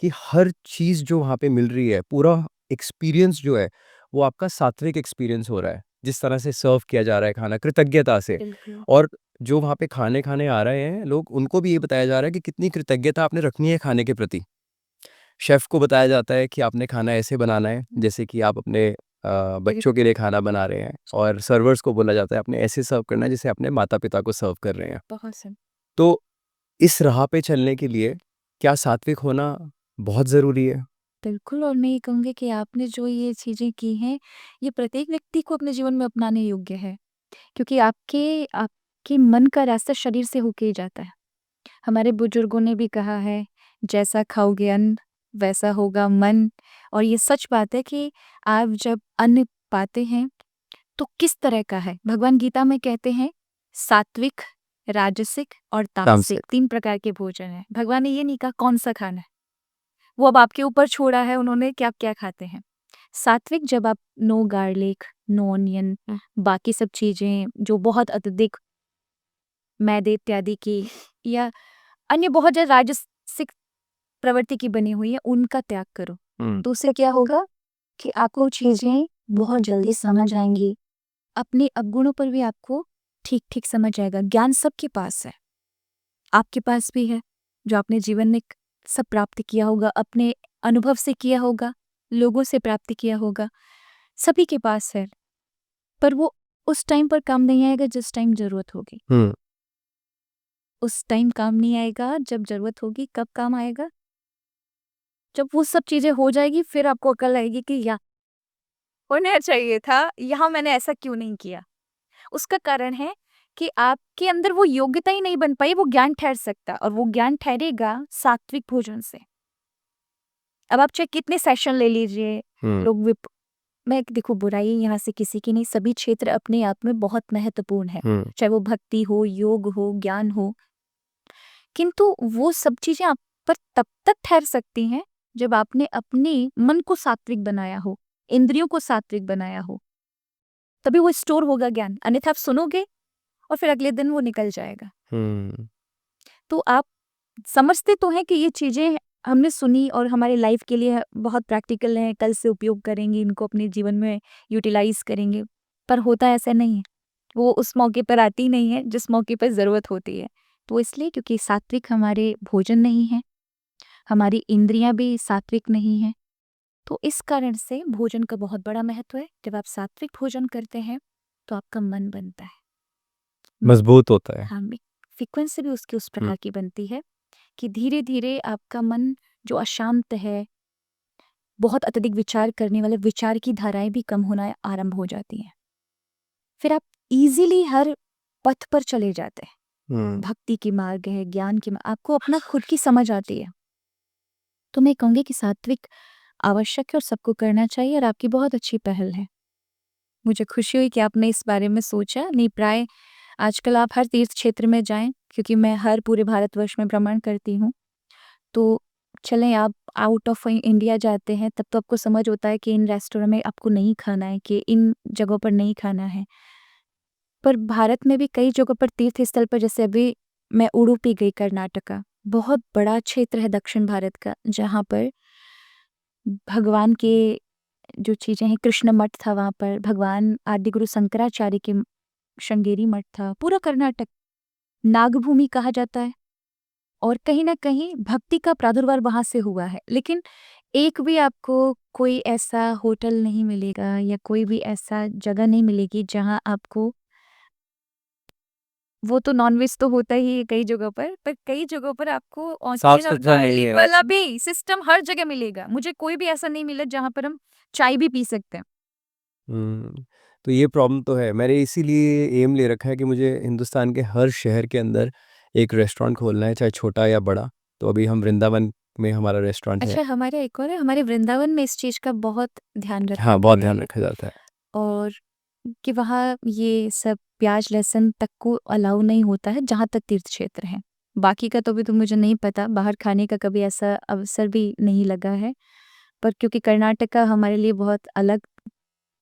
कि हर चीज़ जो वहाँ पे मिल रही है, पूरा एक्सपीरियंस जो है, वो आपका सात्विक एक्सपीरियंस हो रहा है। जिस तरह से सर्व किया जा रहा है खाना कृतज्ञता से, बिल्कुल। और जो वहाँ पे खाने खाने आ रहे हैं लोग, उनको भी ये बताया जा रहा है कि कितनी कृतज्ञता आपने रखनी है खाने के प्रति। शेफ़ को बताया जाता है कि आपने खाना ऐसे बनाना है जैसे कि आप अपने बच्चों के लिए खाना बना रहे हैं, और सर्वर्स को बोला जाता है आपने ऐसे सर्व करना है जैसे अपने माता-पिता को सर्व कर रहे हैं। बहुत सही। तो इस राह पे चलने के लिए क्या सात्विक होना बहुत ज़रूरी है? बिल्कुल, और मैं ये कहूँगी कि आपने जो ये चीज़ें की हैं, ये प्रत्येक व्यक्ति को अपने जीवन में अपनाने योग्य है। क्योंकि आपके मन का रास्ता शरीर से होके ही जाता है। हमारे बुजुर्गों ने भी कहा है, जैसा खाओगे अन्न, वैसा होगा मन। और ये सच बात है कि आप जब अन्न पाते हैं, तो किस तरह का है? भगवान गीता में कहते हैं, सात्विक, राजसिक और तामसिक तामसिक। 3 प्रकार के भोजन हैं। भगवान ने ये नहीं कहा कौन-सा खाना है। वो अब आपके ऊपर छोड़ा है उन्होंने कि आप क्या खाते हैं। सात्विक जब आप नो गार्लिक, नो ऑनियन, बाकी सब चीज़ें जो बहुत अत्यधिक मैदे इत्यादि की या अन्य बहुत ज़्यादा राजसिक प्रवृत्ति की बनी हुई है, उनका त्याग करो। हुँ। तो उससे क्या होगा कि आपको चीज़ें बहुत जल्दी समझ आएँगी। अपने अवगुणों पर भी आपको ठीक-ठीक समझ आएगा। ज्ञान सबके पास है, आपके पास भी है, जो आपने जीवन में सब प्राप्त किया होगा, अपने अनुभव से किया होगा, लोगों से प्राप्त किया होगा, सभी के पास है। पर वो उस टाइम पर काम नहीं आएगा जिस टाइम ज़रूरत होगी। हुँ। उस टाइम काम नहीं आएगा जब ज़रूरत होगी, कब काम आएगा? जब वो सब चीज़ें हो जाएगी, फिर आपको अकल आएगी कि या होना चाहिए था, यहाँ मैंने ऐसा क्यों नहीं किया? उसका कारण है कि आपके अंदर वो योग्यता ही नहीं बन पाई, वो ज्ञान ठहर सकता, और वो ज्ञान ठहरेगा सात्विक भोजन से। अब आप चाहे कितने सेशन ले लीजिए, हुँ। लोग विप मैं देखो, बुराई यहाँ से किसी की नहीं, सभी क्षेत्र अपने आप में बहुत महत्वपूर्ण है। हुँ। चाहे वो भक्ति हो, योग हो, ज्ञान हो, किंतु वो सब चीज़ें आप पर तब तक ठहर सकती हैं, जब आपने अपने मन को सात्विक बनाया हो, इंद्रियों को सात्विक बनाया हो। तभी वो स्टोर होगा ज्ञान, अन्यथा आप सुनोगे और फिर अगले दिन वो निकल जाएगा। हुँ। तो आप समझते तो हैं कि ये चीज़ें हमने सुनी और हमारे लाइफ के लिए बहुत प्रैक्टिकल हैं, कल से उपयोग करेंगे, इनको अपने जीवन में यूटिलाइज़ करेंगे, पर होता ऐसा नहीं है। वो उस मौके पर आती नहीं है जिस मौके पर ज़रूरत होती है। तो इसलिए क्योंकि सात्विक हमारे भोजन नहीं है, हमारी इंद्रियाँ भी सात्विक नहीं हैं, तो इस कारण से भोजन का बहुत बड़ा महत्व है। जब आप सात्विक भोजन करते हैं, तो आपका मन बनता है। मज़बूत होता है। हाँ, फ्रीक्वेंसी भी उसकी उस हुँ। प्रकार की बनती है कि धीरे-धीरे आपका मन जो अशांत है, बहुत अत्यधिक विचार करने वाले विचार की धाराएँ भी कम होना आरंभ हो जाती हैं। फिर आप ईज़िली हर पथ पर चले जाते हैं। हुँ। भक्ति के मार्ग है, ज्ञान के आपको अपना खुद की समझ आती है। तो मैं कहूँगी कि सात्विक आवश्यक है और सबको करना चाहिए, और आपकी बहुत अच्छी पहल है। मुझे खुशी हुई कि आपने इस बारे में सोचा। नहीं, प्राय आजकल आप हर तीर्थ क्षेत्र में जाएँ, क्योंकि मैं हर पूरे भारतवर्ष में भ्रमण करती हूँ। तो चलें, आप आउट ऑफ इंडिया जाते हैं, तब तो आपको समझ होता है कि इन रेस्टोरेंट में आपको नहीं खाना है, कि इन जगहों पर नहीं खाना है। पर भारत में भी कई जगहों पर तीर्थ स्थल पर, जैसे अभी मैं उडुपी गई, कर्नाटका। बहुत बड़ा क्षेत्र है दक्षिण भारत का, जहाँ पर भगवान के जो चीज़ें हैं, कृष्ण मठ था वहाँ पर, भगवान आदिगुरु शंकराचार्य के श्रृंगेरी मठ था, पूरा कर्नाटक नागभूमि कहा जाता है। और कहीं न कहीं भक्ति का प्रादुर्भाव वहाँ से हुआ है। लेकिन एक भी आपको कोई ऐसा होटल नहीं मिलेगा या कोई भी ऐसा जगह नहीं मिलेगी जहाँ आपको वो तो नॉनवेज तो होता ही है कई जगहों पर कई जगहों पर आपको साफ ऑथेंटिक और सुथरा नहीं बाइबल है। वाला भी सिस्टम हर जगह मिलेगा। मुझे कोई भी ऐसा नहीं मिला जहाँ पर हम चाय भी पी सकते हैं। तो ये प्रॉब्लम तो है। मैंने इसीलिए एम ले रखा है कि मुझे हिंदुस्तान के हर शहर के अंदर एक रेस्टोरेंट खोलना है, चाहे छोटा या बड़ा। तो अभी हम वृंदावन में हमारा रेस्टोरेंट है। अच्छा, हमारे एक और है, हमारे वृंदावन में इस चीज़ का बहुत ध्यान रखा हाँ, बहुत गया ध्यान है रखा जाता है। और कि वहाँ ये सब प्याज लहसुन तक को अलाउ नहीं होता है जहाँ तक तीर्थ क्षेत्र है। बाकी का तो भी तो मुझे नहीं पता, बाहर खाने का कभी ऐसा अवसर भी नहीं लगा है। पर क्योंकि कर्नाटका हमारे लिए बहुत अलग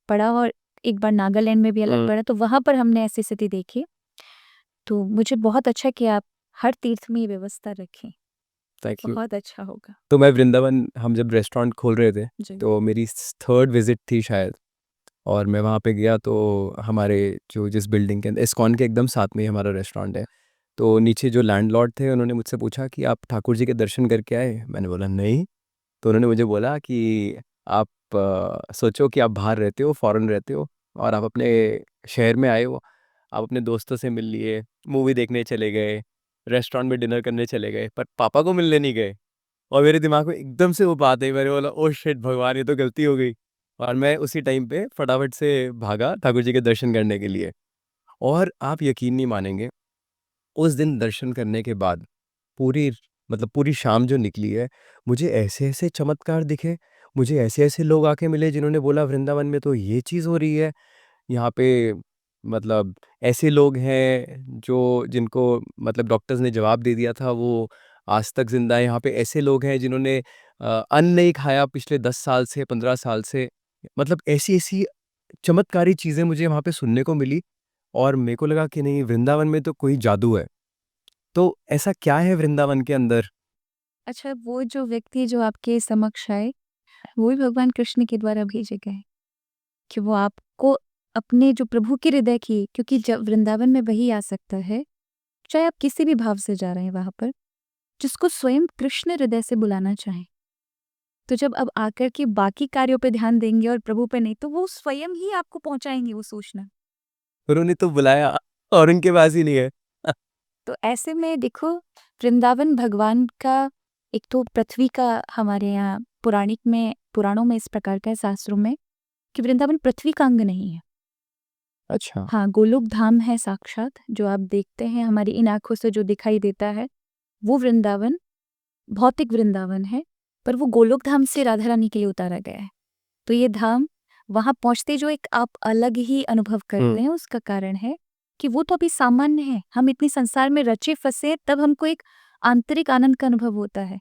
पड़ा और एक बार नागालैंड में भी अलग पड़ा, तो वहाँ पर हमने ऐसी स्थिति देखी। तो मुझे बहुत अच्छा कि आप हर तीर्थ में ये व्यवस्था रखें, थैंक यू। बहुत अच्छा होगा। तो मैं वृंदावन, हम जब रेस्टोरेंट खोल रहे थे, जी। तो मेरी थर्ड विज़िट थी शायद, और मैं वहाँ पे गया तो हमारे जो जिस बिल्डिंग के अंदर इस्कॉन के एकदम साथ में ही हमारा रेस्टोरेंट है। तो नीचे जो लैंडलॉर्ड थे उन्होंने मुझसे पूछा कि आप ठाकुर जी के दर्शन करके आए? मैंने बोला नहीं। तो उन्होंने मुझे बोला कि आप सोचो कि आप बाहर रहते हो, फ़ॉरेन रहते हो और आप अपने शहर में आए हो, आप अपने दोस्तों से मिल लिए, मूवी देखने चले गए, रेस्टोरेंट में डिनर करने चले गए, पर पापा को मिलने नहीं गए। और मेरे दिमाग में एकदम से वो बात आई, मैंने बोला ओह शिट भगवान, ये तो गलती हो गई। और मैं उसी टाइम पे फटाफट से भागा ठाकुर जी के दर्शन करने के लिए। और आप यकीन नहीं मानेंगे, उस दिन दर्शन करने के बाद पूरी मतलब पूरी शाम जो निकली है, मुझे ऐसे-ऐसे चमत्कार दिखे, मुझे ऐसे-ऐसे लोग आके मिले जिन्होंने बोला वृंदावन में तो ये चीज़ हो रही है, यहाँ पे मतलब ऐसे लोग हैं जो जिनको मतलब डॉक्टर्स ने जवाब दे दिया था वो आज तक ज़िंदा है, यहाँ पे ऐसे लोग हैं जिन्होंने अन्न नहीं खाया पिछले 10 साल से, 15 साल से। मतलब ऐसी-ऐसी चमत्कारी चीज़ें मुझे वहाँ पे सुनने को मिली और मेरे को लगा कि नहीं, वृंदावन में तो कोई जादू है। तो ऐसा क्या है वृंदावन के अंदर? अच्छा, वो जो व्यक्ति जो आपके समक्ष आए, वो भी भगवान कृष्ण के द्वारा भेजे गए कि वो आपको अपने जो प्रभु के हृदय की, क्योंकि जब वृंदावन में वही आ सकता है, चाहे आप किसी भी भाव से जा रहे हैं वहाँ पर, जिसको स्वयं कृष्ण हृदय से बुलाना चाहें। तो जब अब आकर के बाकी कार्यों पे ध्यान देंगे और प्रभु पे नहीं, तो वो स्वयं ही आपको पहुँचाएँगे वो सूचना। उन्होंने तो बुलाया और उनके पास ही नहीं है। तो ऐसे में देखो, वृंदावन भगवान का एक तो पृथ्वी का हमारे यहाँ पुराणों में इस प्रकार का है, शास्त्रों में, कि वृंदावन पृथ्वी का अंग नहीं है। अच्छा। हाँ, गोलोक धाम है साक्षात, जो आप देखते हैं हमारी इन आँखों से जो दिखाई देता है, वो वृंदावन भौतिक वृंदावन है, पर वो गोलोक धाम से राधा रानी के लिए उतारा गया है। तो ये धाम वहाँ पहुँचते जो एक आप अलग ही अनुभव करते हैं, उसका कारण है कि वो तो अभी सामान्य है। हम इतने संसार में रचे फँसे, तब हमको एक आंतरिक आनंद का अनुभव होता है।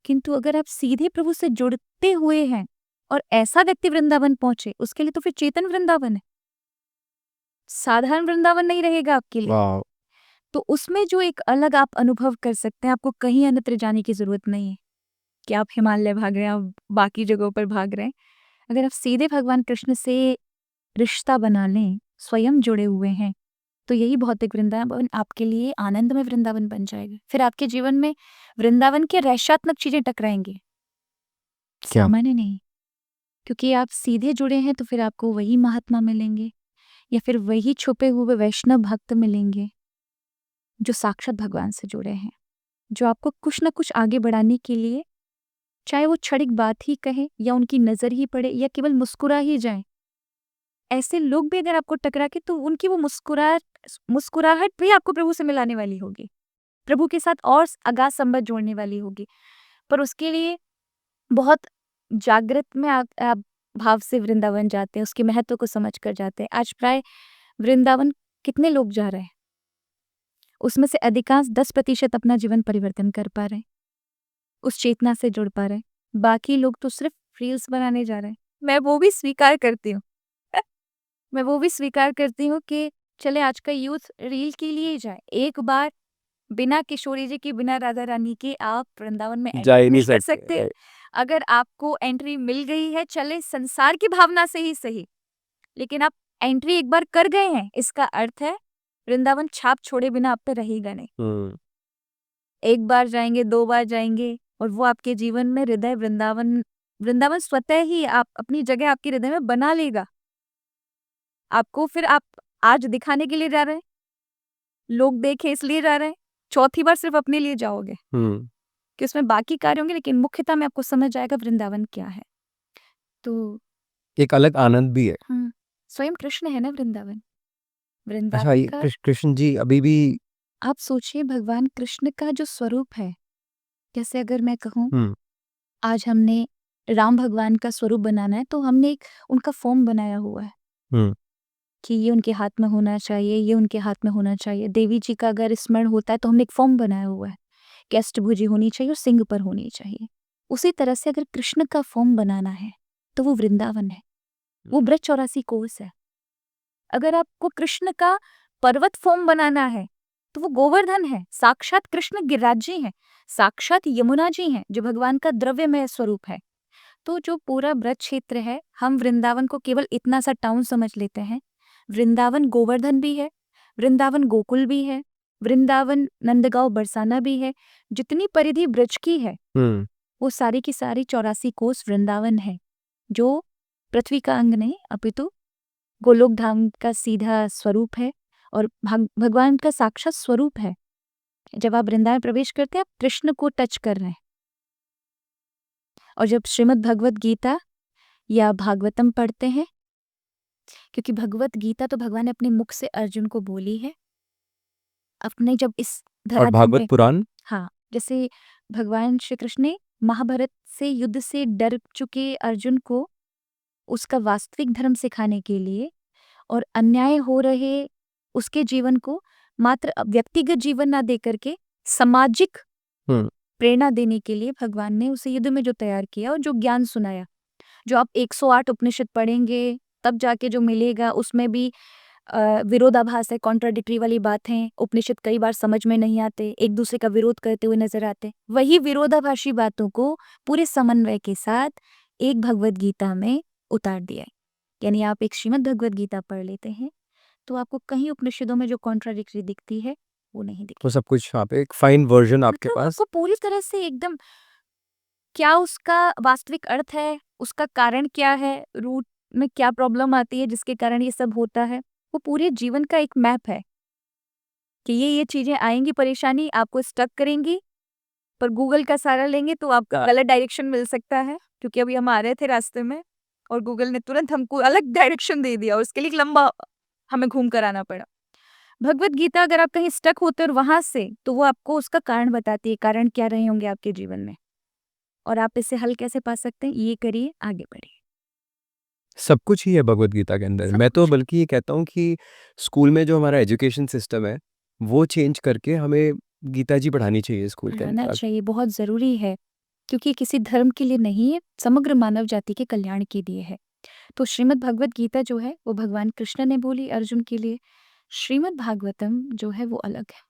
किंतु अगर आप सीधे प्रभु से जुड़ते हुए हैं और ऐसा व्यक्ति वृंदावन पहुँचे, उसके लिए तो फिर चेतन वृंदावन है। साधारण वृंदावन नहीं रहेगा आपके लिए। वाह! तो उसमें जो एक अलग आप अनुभव कर सकते हैं, आपको कहीं अन्यत्र जाने की ज़रूरत नहीं है कि आप हिमालय भाग रहे हैं, आप बाकी जगहों पर भाग रहे हैं। अगर आप सीधे भगवान कृष्ण से रिश्ता बना लें, स्वयं जुड़े हुए हैं, तो यही भौतिक वृंदावन आपके लिए आनंदमय वृंदावन बन जाएगा। फिर आपके जीवन में वृंदावन के रहस्यात्मक चीज़ें टकराएँगी, क्या? सामान्य नहीं। क्योंकि आप सीधे जुड़े हैं, तो फिर आपको वही महात्मा मिलेंगे या फिर वही छुपे हुए वैष्णव भक्त मिलेंगे, जो साक्षात भगवान से जुड़े हैं, जो आपको कुछ न कुछ आगे बढ़ाने के लिए, चाहे वो क्षणिक बात ही कहें या उनकी नज़र ही पड़े या केवल मुस्कुरा ही जाएँ। ऐसे लोग भी अगर आपको टकरा के, तो उनकी वो मुस्कुराहट भी आपको प्रभु से मिलाने वाली होगी, प्रभु के साथ और अगाध संबंध जोड़ने वाली होगी। पर उसके लिए बहुत जागृत में आप भाव से वृंदावन जाते हैं, उसके महत्व को समझ कर जाते हैं। आज प्राय वृंदावन कितने लोग जा रहे हैं? उसमें से अधिकांश 10% अपना जीवन परिवर्तन कर पा रहे हैं, उस चेतना से जुड़ पा रहे हैं। बाकी लोग तो सिर्फ रील्स बनाने जा रहे हैं। मैं वो भी स्वीकार करती हूँ मैं वो भी स्वीकार करती हूँ कि चले आज का यूथ रील के लिए ही जाए। एक बार बिना किशोरी जी की, बिना राधा रानी के आप वृंदावन में जा एंटर ही नहीं नहीं कर सकते। सकते। अगर आपको एंट्री मिल गई है, चले संसार की भावना से ही सही, लेकिन आप एंट्री एक बार कर गए हैं, इसका अर्थ है वृंदावन छाप छोड़े बिना आप पे रहेगा नहीं। हुँ। एक बार जाएंगे, 2 बार जाएंगे और वो आपके जीवन में हृदय वृंदावन वृंदावन स्वतः ही आप अपनी जगह आपके हृदय में बना लेगा। आपको फिर आप आज दिखाने के लिए जा रहे हैं, लोग देखे इसलिए जा रहे हैं, चौथी बार सिर्फ अपने लिए जाओगे कि उसमें बाकी कार्य होंगे, लेकिन मुख्यतः में आपको समझ आएगा वृंदावन क्या है। तो एक अलग आनंद भी है। स्वयं कृष्ण है ना वृंदावन। अच्छा, वृंदावन ये का कृष्ण जी अभी भी आप सोचिए, भगवान कृष्ण का जो स्वरूप है, जैसे अगर मैं कहूँ हम्म आज हमने राम भगवान का स्वरूप बनाना है, तो हमने एक उनका फॉर्म बनाया हुआ है हम्म कि ये उनके हाथ में होना चाहिए, ये उनके हाथ में होना चाहिए। देवी जी का अगर स्मरण होता है तो हमने एक फॉर्म बनाया हुआ है कि अष्टभुजी होनी चाहिए और सिंह पर होनी चाहिए। उसी तरह से अगर कृष्ण का फॉर्म बनाना है तो वो वृंदावन है, वो ब्रज 84 कोस है। अगर आपको कृष्ण का पर्वत फॉर्म बनाना है तो वो गोवर्धन है, साक्षात कृष्ण गिरिराज जी हैं, साक्षात यमुना जी हैं, जो भगवान का द्रव्यमय स्वरूप है। तो जो पूरा ब्रज क्षेत्र है, हम वृंदावन को केवल इतना सा टाउन समझ लेते हैं। वृंदावन गोवर्धन भी है, वृंदावन गोकुल भी है, वृंदावन नंदगांव बरसाना भी है। जितनी परिधि ब्रज की है वो सारी की सारी 84 कोस वृंदावन है, जो पृथ्वी का अंग नहीं अपितु गोलोक धाम का सीधा स्वरूप है और भगवान का साक्षात स्वरूप है। जब आप वृंदावन प्रवेश करते हैं, आप कृष्ण को टच कर रहे हैं। और जब श्रीमद् भगवत गीता या भागवतम पढ़ते हैं, क्योंकि भगवत गीता तो भगवान ने अपने मुख से अर्जुन को बोली है। अपने जब इस और धराधाम भागवत पे पुराण हाँ, जैसे भगवान श्री कृष्ण ने महाभारत से युद्ध से डर चुके अर्जुन को उसका वास्तविक धर्म सिखाने के लिए और अन्याय हो रहे उसके जीवन को मात्र व्यक्तिगत जीवन ना दे करके सामाजिक हम्म प्रेरणा देने के लिए भगवान ने उसे युद्ध में जो तैयार किया और जो ज्ञान सुनाया, जो आप 108 उपनिषद पढ़ेंगे तब जाके जो मिलेगा, उसमें भी विरोधाभास है, कॉन्ट्राडिक्टरी वाली बात है। उपनिषद कई बार समझ में नहीं आते, एक दूसरे का विरोध करते हुए नजर आते। वही विरोधाभासी बातों को पूरे समन्वय के साथ एक भगवत गीता में उतार दिया है। यानी आप एक श्रीमद् भगवत गीता पढ़ लेते हैं तो आपको कहीं उपनिषदों में जो कॉन्ट्राडिक्टरी दिखती है वो नहीं दिखती। वो सब कुछ यहाँ पे एक फाइन वर्जन आपके मतलब पास। आपको पूरी तरह से एकदम क्या उसका वास्तविक अर्थ है, उसका कारण क्या है, रूट में क्या प्रॉब्लम आती है जिसके कारण ये सब होता है, वो पूरे जीवन का एक मैप है कि ये चीजें आएंगी, परेशानी आपको स्टक करेंगी, पर गूगल का सहारा लेंगे तो आपको गलत डायरेक्शन मिल सकता है। क्योंकि अभी हम आ रहे थे रास्ते में और गूगल ने तुरंत हमको अलग डायरेक्शन दे दिया और उसके लिए एक लंबा हमें घूम कर आना पड़ा। भगवत गीता अगर आप कहीं स्टक होते और वहां से, तो वो आपको उसका कारण बताती है, कारण क्या रहे होंगे आपके जीवन में और आप इसे हल कैसे पा सकते हैं, ये करिए, आगे बढ़िए। सब कुछ ही है भगवत गीता के अंदर। सब मैं तो कुछ बल्कि ये कहता हूँ कि स्कूल में जो हमारा एजुकेशन सिस्टम है वो चेंज करके हमें गीता जी पढ़ानी चाहिए स्कूल के पढ़ाना अंदर। चाहिए, बहुत जरूरी है, क्योंकि किसी धर्म के लिए नहीं है, समग्र मानव जाति के कल्याण के लिए है। तो श्रीमद् भगवत गीता जो है वो भगवान कृष्ण ने बोली अर्जुन के लिए। श्रीमद् भागवतम जो है वो अलग है।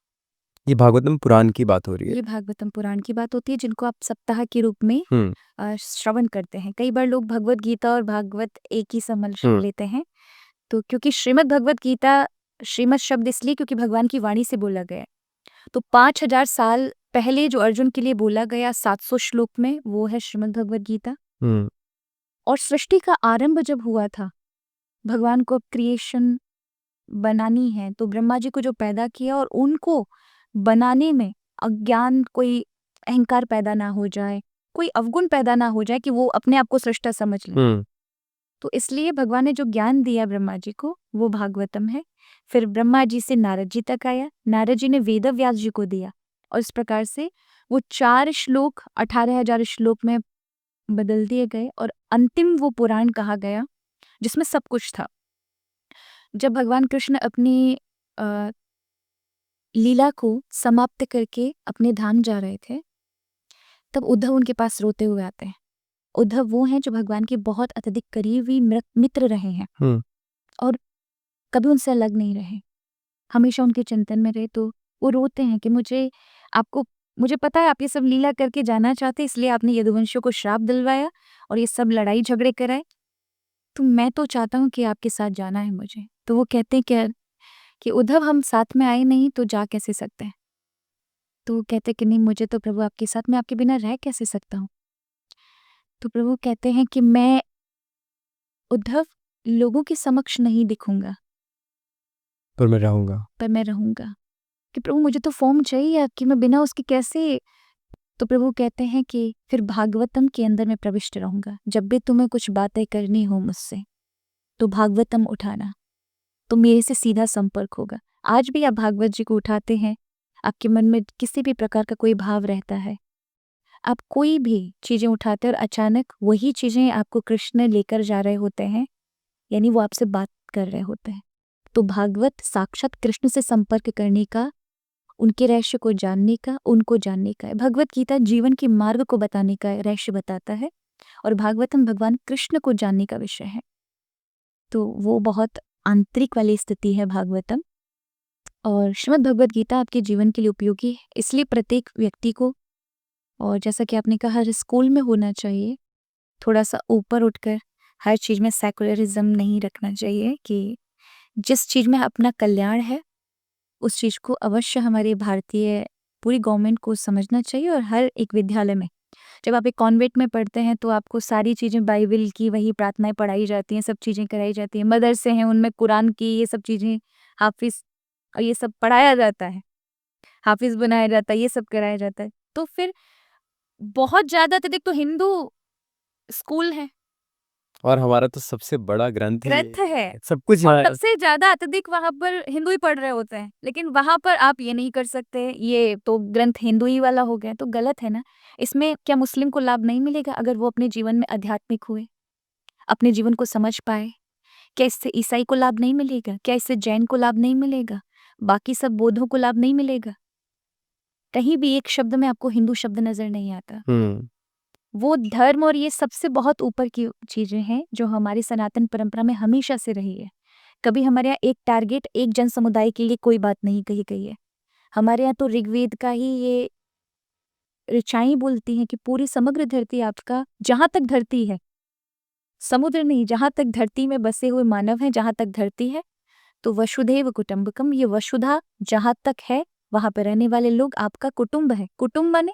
ये भागवतम पुराण की बात हो रही है। ये भागवतम पुराण की बात होती है, जिनको आप सप्ताह के रूप में श्रवण करते हैं। कई बार लोग भगवत गीता और भागवत एक ही समझ लेते हैं। तो क्योंकि श्रीमद् भगवत गीता, श्रीमद् शब्द इसलिए क्योंकि भगवान की वाणी से बोला गया है। तो 5000 साल पहले जो अर्जुन के लिए बोला गया 700 श्लोक में, वो है श्रीमद् भगवत गीता। और सृष्टि का आरंभ जब हुआ था, भगवान को अब क्रिएशन बनानी है, तो ब्रह्मा जी को जो पैदा किया और उनको बनाने में अज्ञान, कोई अहंकार पैदा ना हो जाए, कोई अवगुण पैदा ना हो जाए कि वो अपने आप को सृष्टा समझ लें। तो इसलिए भगवान ने जो ज्ञान दिया ब्रह्मा जी को वो भागवतम है। फिर ब्रह्मा जी से नारद जी तक आया, नारद जी ने वेद व्यास जी को दिया और इस प्रकार से वो 4 श्लोक 18,000 श्लोक में बदल दिए गए और अंतिम वो पुराण कहा गया जिसमें सब कुछ था। जब भगवान कृष्ण अपनी लीला को समाप्त करके अपने धाम जा रहे थे, तब उद्धव उनके पास रोते हुए आते हैं। उद्धव वो हैं जो भगवान के बहुत अत्यधिक करीबी मित्र रहे हैं और कभी उनसे अलग नहीं रहे, हमेशा उनके चिंतन में रहे। तो वो रोते हैं कि मुझे पता है आप ये सब लीला करके जाना चाहते, इसलिए आपने यदुवंशियों को श्राप दिलवाया और ये सब लड़ाई झगड़े कराए, तो मैं तो चाहता हूँ कि आपके साथ जाना है मुझे। तो वो कहते हैं कि उद्धव हम साथ में आए नहीं तो जा कैसे सकते हैं। तो वो कहते कि नहीं, मुझे तो प्रभु आपके साथ, मैं आपके बिना रह कैसे सकता हूँ। तो प्रभु कहते हैं कि मैं उद्धव लोगों के समक्ष नहीं दिखूंगा, पर मैं रहूंगा। कि प्रभु मुझे तो फॉर्म चाहिए आपकी, मैं बिना उसके कैसे। तो प्रभु कहते हैं कि फिर भागवतम के अंदर मैं प्रविष्ट रहूंगा। जब भी तुम्हें कुछ बातें करनी हो मुझसे तो भागवतम उठाना, तो मेरे से सीधा संपर्क होगा। आज भी आप भागवत जी को उठाते हैं, आपके मन में किसी भी प्रकार का कोई भाव रहता है, आप कोई भी चीज़ें उठाते हैं और अचानक वही चीज़ें आपको कृष्ण लेकर जा रहे होते हैं, यानी वो आपसे बात कर रहे होते हैं। तो भागवत साक्षात कृष्ण से संपर्क करने का, उनके रहस्य को जानने का, उनको जानने का है। भगवत गीता जीवन के मार्ग को बताने का रहस्य बताता है और भागवतम भगवान कृष्ण को जानने का विषय है। तो वो बहुत आंतरिक वाली स्थिति है भागवतम। और श्रीमद् भगवत गीता आपके जीवन के लिए उपयोगी है, इसलिए प्रत्येक व्यक्ति को, और जैसा कि आपने कहा, हर स्कूल में होना चाहिए। थोड़ा सा ऊपर उठकर हर चीज़ में सेकुलरिज्म नहीं रखना चाहिए, कि जिस चीज़ में अपना कल्याण है उस चीज़ को अवश्य हमारे भारतीय पूरी गवर्नमेंट को समझना चाहिए। और हर एक विद्यालय में, जब आप एक कॉन्वेंट में पढ़ते हैं तो आपको सारी चीज़ें बाइबल की, वही प्रार्थनाएं पढ़ाई जाती हैं, सब चीज़ें कराई जाती हैं। मदरसे हैं उनमें कुरान की ये सब चीज़ें, हाफिज और ये सब पढ़ाया जाता है, हाफिज बनाया जाता है, ये सब कराया जाता है। तो फिर बहुत ज़्यादा अत्यधिक तो हिंदू स्कूल है, और हमारा तो सबसे बड़ा ग्रंथ ही ग्रंथ यही है, है। सब कुछ और यहाँ सबसे ज्यादा अत्यधिक वहां पर हिंदू ही पढ़ रहे होते हैं। लेकिन वहां पर आप ये नहीं कर सकते, ये तो ग्रंथ हिंदू ही वाला हो गया, तो गलत है ना। इसमें क्या मुस्लिम को लाभ नहीं मिलेगा अगर वो अपने जीवन में आध्यात्मिक हुए, अपने जीवन को समझ पाए? क्या इससे ईसाई को लाभ नहीं मिलेगा? क्या इससे जैन को लाभ नहीं मिलेगा? बाकी सब बौद्धों को लाभ नहीं मिलेगा? कहीं भी एक शब्द में आपको हिंदू शब्द नजर नहीं आता। वो धर्म और ये सबसे बहुत ऊपर की चीजें हैं जो हमारी सनातन परंपरा में हमेशा से रही है। कभी हमारे यहाँ एक टारगेट, एक जन समुदाय के लिए कोई बात नहीं कही गई है। हमारे यहाँ तो ऋग्वेद का ही ये ऋचाएं बोलती हैं कि पूरी समग्र धरती आपका, जहां तक धरती है, समुद्र नहीं, जहां तक धरती में बसे हुए मानव हैं, जहां तक धरती है, तो वसुधैव कुटुंबकम, ये वसुधा जहां तक है वहां पर रहने वाले लोग आपका कुटुंब है। कुटुंब माने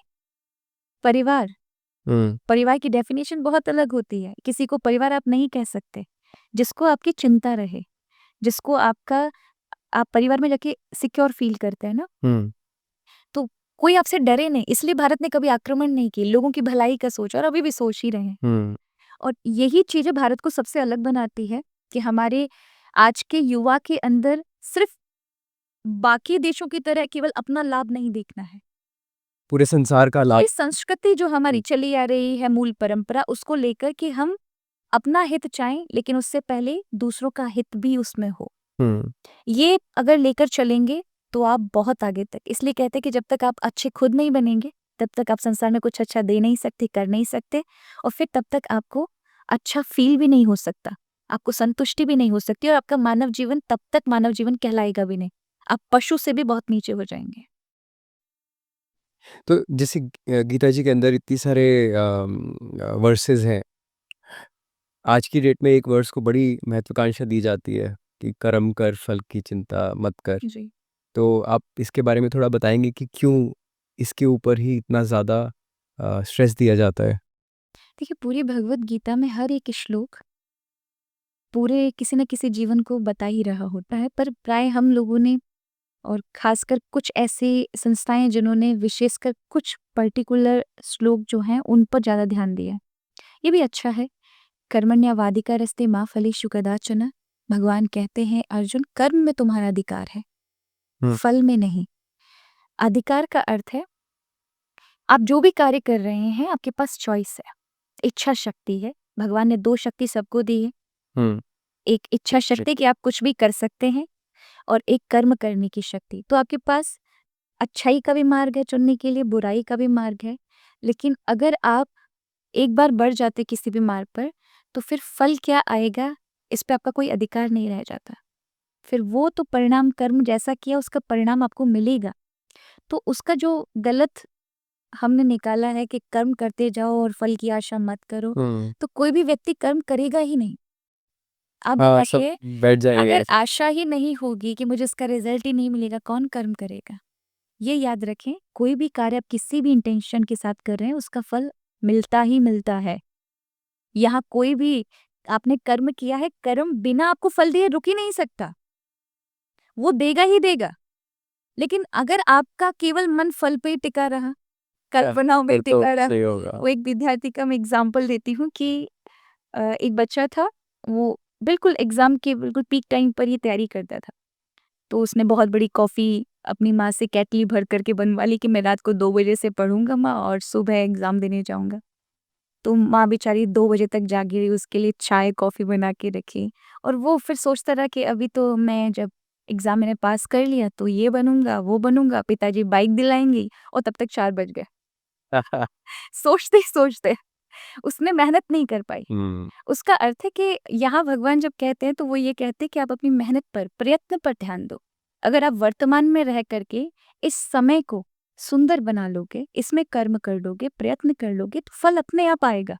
परिवार। परिवार की डेफिनेशन बहुत अलग होती है। किसी को परिवार आप नहीं कह सकते जिसको आपकी चिंता रहे, जिसको आपका, आप परिवार में जाके सिक्योर फील करते हैं ना, तो कोई आपसे डरे नहीं। इसलिए भारत ने कभी आक्रमण नहीं किए, लोगों की भलाई का सोचा, और अभी भी सोच ही रहे हैं। और यही चीजें भारत को सबसे अलग बनाती है कि हमारे आज के युवा के अंदर सिर्फ बाकी देशों की तरह केवल अपना लाभ नहीं देखना है, पूरे संसार का लाभ। इस संस्कृति जो हमारी चली आ रही है, मूल परंपरा, उसको लेकर कि हम अपना हित चाहें लेकिन उससे पहले दूसरों का हित भी उसमें हो। ये अगर लेकर चलेंगे तो आप बहुत आगे तक, इसलिए कहते हैं कि जब तक आप अच्छे खुद नहीं बनेंगे तब तक आप संसार में कुछ अच्छा दे नहीं सकते, कर नहीं सकते, और फिर तब तक आपको अच्छा फील भी नहीं हो सकता, आपको संतुष्टि भी नहीं हो सकती, और आपका मानव जीवन तब तक मानव जीवन कहलाएगा भी नहीं। आप पशु से भी बहुत नीचे हो जाएंगे। तो जैसे गीता जी के अंदर इतनी सारे वर्सेस हैं, आज की डेट में एक वर्स को बड़ी महत्वाकांक्षा दी जाती है कि कर्म कर, फल की चिंता मत कर। जी, तो आप इसके बारे में थोड़ा बताएंगे कि क्यों इसके ऊपर ही इतना ज़्यादा स्ट्रेस दिया जाता है? देखिए, पूरी भगवत गीता में हर एक श्लोक पूरे किसी न किसी जीवन को बता ही रहा होता है, पर प्राय हम लोगों ने, और खासकर कुछ ऐसी संस्थाएं जिन्होंने विशेषकर कुछ पर्टिकुलर श्लोक जो हैं उन पर ज़्यादा ध्यान दिया है। ये भी अच्छा है। कर्मण्यवाधिकार रस्ते माँ फलेषु कदाचन, भगवान कहते हैं अर्जुन, कर्म में तुम्हारा अधिकार है, फल में नहीं। अधिकार का अर्थ है आप जो भी कार्य कर रहे हैं आपके पास चॉइस है, इच्छा शक्ति है। भगवान ने 2 शक्ति सबको दी है, एक इच्छा शक्ति कि आप कुछ भी कर सकते हैं, और एक कर्म करने की शक्ति। तो आपके पास अच्छाई का भी मार्ग है चुनने के लिए, बुराई का भी मार्ग है। लेकिन अगर आप एक बार बढ़ जाते किसी भी मार्ग पर, तो फिर फल क्या आएगा इस पे आपका कोई अधिकार नहीं रह जाता। फिर वो तो परिणाम, कर्म जैसा किया उसका परिणाम आपको मिलेगा। तो उसका जो गलत हमने निकाला है कि कर्म करते जाओ और फल की आशा मत करो, तो कोई भी व्यक्ति कर्म करेगा ही नहीं। अब सब देखिए, बैठ जाएंगे। अगर आशा ही नहीं होगी कि मुझे इसका रिजल्ट ही नहीं मिलेगा, कौन कर्म करेगा? ये याद रखें, कोई भी कार्य आप किसी भी इंटेंशन के साथ कर रहे हैं उसका फल मिलता ही मिलता है। यहाँ कोई भी, आपने कर्म किया है, कर्म बिना आपको फल दिए रुक ही नहीं सकता, वो देगा ही देगा। लेकिन अगर आपका केवल मन फल पे ही टिका रहा, कल्पनाओं में फिर तो टिका रहा, सही होगा। वो एक विद्यार्थी का मैं एग्जाम्पल देती हूँ कि एक बच्चा था, वो बिल्कुल एग्जाम के बिल्कुल पीक टाइम पर ही तैयारी करता था। तो उसने बहुत बड़ी कॉफ़ी अपनी माँ से केटली भर करके बनवा ली कि मैं रात को 2 बजे से पढ़ूंगा माँ और सुबह एग्जाम देने जाऊंगा। तो माँ बेचारी 2 बजे तक जागी रही, उसके लिए चाय कॉफ़ी बना के रखी और वो फिर सोचता रहा कि अभी तो मैं जब एग्जाम मैंने पास कर लिया तो ये बनूंगा, वो बनूंगा, पिताजी बाइक दिलाएंगे और तब तक 4 बज गए। सोचते ही सोचते उसने मेहनत नहीं कर पाई। हुँ, उसका अर्थ है कि यहाँ भगवान जब कहते हैं तो वो ये कहते हैं कि आप अपनी मेहनत पर, प्रयत्न पर ध्यान दो। अगर आप वर्तमान में रह करके इस समय को सुंदर बना लोगे, इसमें कर्म कर लोगे, प्रयत्न कर लोगे तो फल अपने आप आएगा।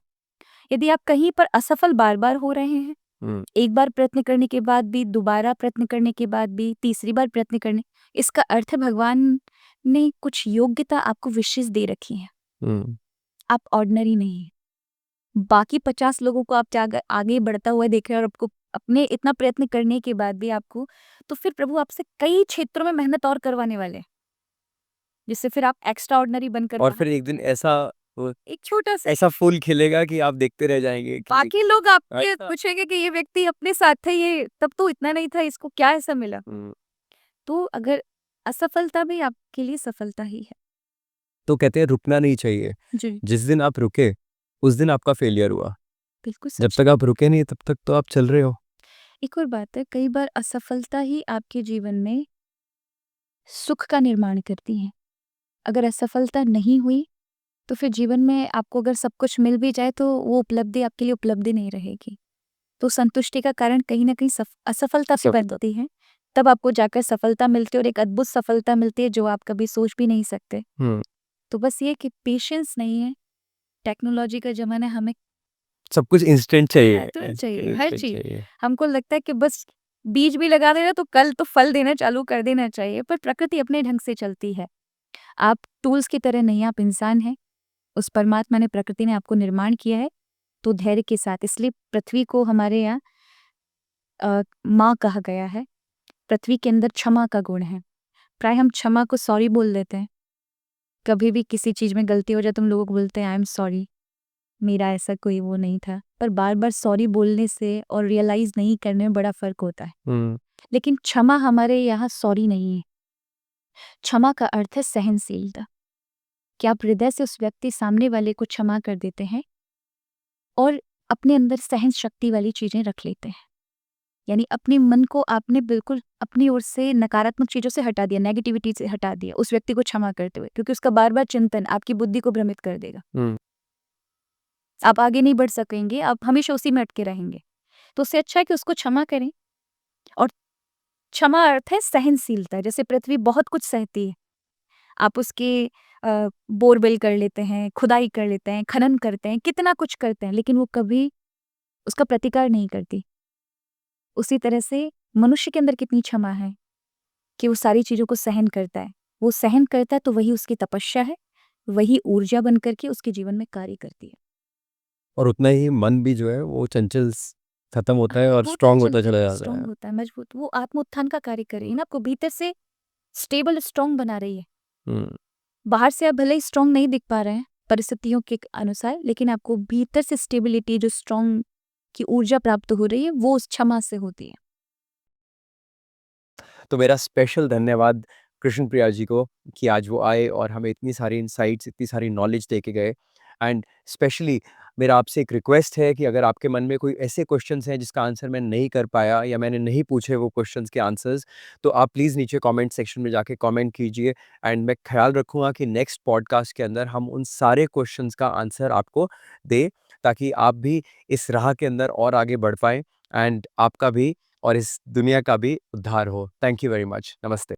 यदि आप कहीं पर असफल बार-बार हो रहे हैं, हुँ, एक बार प्रयत्न करने के बाद भी, दोबारा प्रयत्न करने के बाद भी, तीसरी बार प्रयत्न करने, इसका अर्थ है भगवान ने कुछ योग्यता आपको विशेष दे रखी है। हुँ। आप ऑर्डिनरी नहीं हैं। बाकी 50 लोगों को आप आगे आगे बढ़ता हुआ देख रहे हैं और आपको अपने इतना प्रयत्न करने के बाद भी आपको तो फिर प्रभु आपसे कई क्षेत्रों में मेहनत और करवाने वाले हैं, जिससे फिर आप एक्स्ट्रा ऑर्डिनरी बनकर और बाहर फिर एक दिन ऐसा वो एक छोटा सा ऐसा फूल खिलेगा कि आप देखते रह जाएँगे कि बाकी लोग आपसे अच्छा। पूछेंगे कि ये व्यक्ति अपने साथ था, ये तब तो इतना नहीं था, इसको क्या ऐसा मिला। हुँ, तो अगर असफलता भी आपके लिए सफलता ही है। तो कहते हैं रुकना नहीं चाहिए। जी, जिस दिन आप रुके, उस दिन आपका फेलियर हुआ। बिल्कुल जब सच। तक आप रुके नहीं तब तक तो आप चल रहे हो। एक और बात है, कई बार असफलता ही आपके जीवन में सुख का निर्माण करती है। अगर असफलता नहीं हुई तो फिर जीवन में आपको अगर सब कुछ मिल भी जाए तो वो उपलब्धि आपके लिए उपलब्धि नहीं रहेगी। तो संतुष्टि का कारण कहीं न कहीं असफलता से सब बनती है। तब आपको जाकर सफलता मिलती है और एक अद्भुत सफलता मिलती है जो आप कभी सोच भी नहीं सकते। हुँ, तो बस ये कि पेशेंस नहीं है, टेक्नोलॉजी का ज़माना है, हमें सब कुछ इंस्टेंट चाहिए, तुरंत चाहिए, हर इंस्टेंट चीज़। चाहिए। हमको लगता है कि बस बीज भी लगा देना तो कल तो फल देना चालू कर देना चाहिए, पर प्रकृति अपने ढंग से चलती है। आप टूल्स की तरह नहीं, आप इंसान हैं। उस परमात्मा ने, प्रकृति ने आपको निर्माण किया है, तो धैर्य के साथ, इसलिए पृथ्वी को हमारे यहाँ माँ कहा गया है। पृथ्वी के अंदर क्षमा का गुण है। प्राय हम क्षमा को सॉरी बोल देते हैं। कभी भी किसी चीज़ में गलती हो जाए तो हम लोगों को बोलते हैं आई एम सॉरी, मेरा ऐसा कोई वो नहीं था। पर बार-बार सॉरी बोलने से और रियलाइज़ नहीं करने में बड़ा फ़र्क होता है। हुँ, लेकिन क्षमा हमारे यहाँ सॉरी नहीं है। क्षमा का अर्थ है सहनशीलता, कि आप हृदय से उस व्यक्ति सामने वाले को क्षमा कर देते हैं और अपने अंदर सहन शक्ति वाली चीज़ें रख लेते हैं। यानी अपने मन को आपने बिल्कुल अपनी ओर से नकारात्मक चीज़ों से हटा दिया, नेगेटिविटी से हटा दिया, उस व्यक्ति को क्षमा करते हुए, क्योंकि उसका बार-बार चिंतन आपकी बुद्धि को भ्रमित कर देगा। हुँ। आप आगे नहीं बढ़ सकेंगे, आप हमेशा उसी में अटके रहेंगे। तो उससे अच्छा है कि उसको क्षमा करें और क्षमा अर्थ है सहनशीलता, जैसे पृथ्वी बहुत कुछ सहती है। आप उसके बोरवेल कर लेते हैं, खुदाई कर लेते हैं, खनन करते हैं, कितना कुछ करते हैं, लेकिन वो कभी उसका प्रतिकार नहीं करती। उसी तरह से मनुष्य के अंदर कितनी क्षमा है कि वो सारी चीज़ों को सहन करता है। वो सहन करता है तो वही उसकी तपस्या है, वही ऊर्जा बन कर के उसके जीवन में कार्य करती है। और उतना ही मन भी जो है वो चंचल खत्म होता है और वो स्ट्रांग होता चंचल चला जाता स्ट्रॉन्ग है। होता है, मजबूत, वो आत्म-उत्थान का कार्य कर रही है ना, आपको भीतर से स्टेबल स्ट्रॉन्ग बना रही है। हुँ, बाहर से आप भले ही स्ट्रॉन्ग नहीं दिख पा रहे हैं परिस्थितियों के अनुसार, लेकिन आपको भीतर से स्टेबिलिटी जो स्ट्रॉन्ग की ऊर्जा प्राप्त हो रही है, वो उस क्षमा से होती है। तो मेरा स्पेशल धन्यवाद कृष्ण प्रिया जी को कि आज वो आए और हमें इतनी सारी इनसाइट्स, इतनी सारी नॉलेज दे के गए। एंड स्पेशली मेरा आपसे एक रिक्वेस्ट है कि अगर आपके मन में कोई ऐसे क्वेश्चंस हैं जिसका आंसर मैं नहीं कर पाया या मैंने नहीं पूछे वो क्वेश्चंस के आंसर्स, तो आप प्लीज़ नीचे कमेंट सेक्शन में जाके कमेंट कीजिए। एंड मैं ख्याल रखूँगा कि नेक्स्ट पॉडकास्ट के अंदर हम उन सारे क्वेश्चंस का आंसर आपको दें, ताकि आप भी इस राह के अंदर और आगे बढ़ पाएँ एंड आपका भी और इस दुनिया का भी उद्धार हो। Thank you very much. नमस्ते।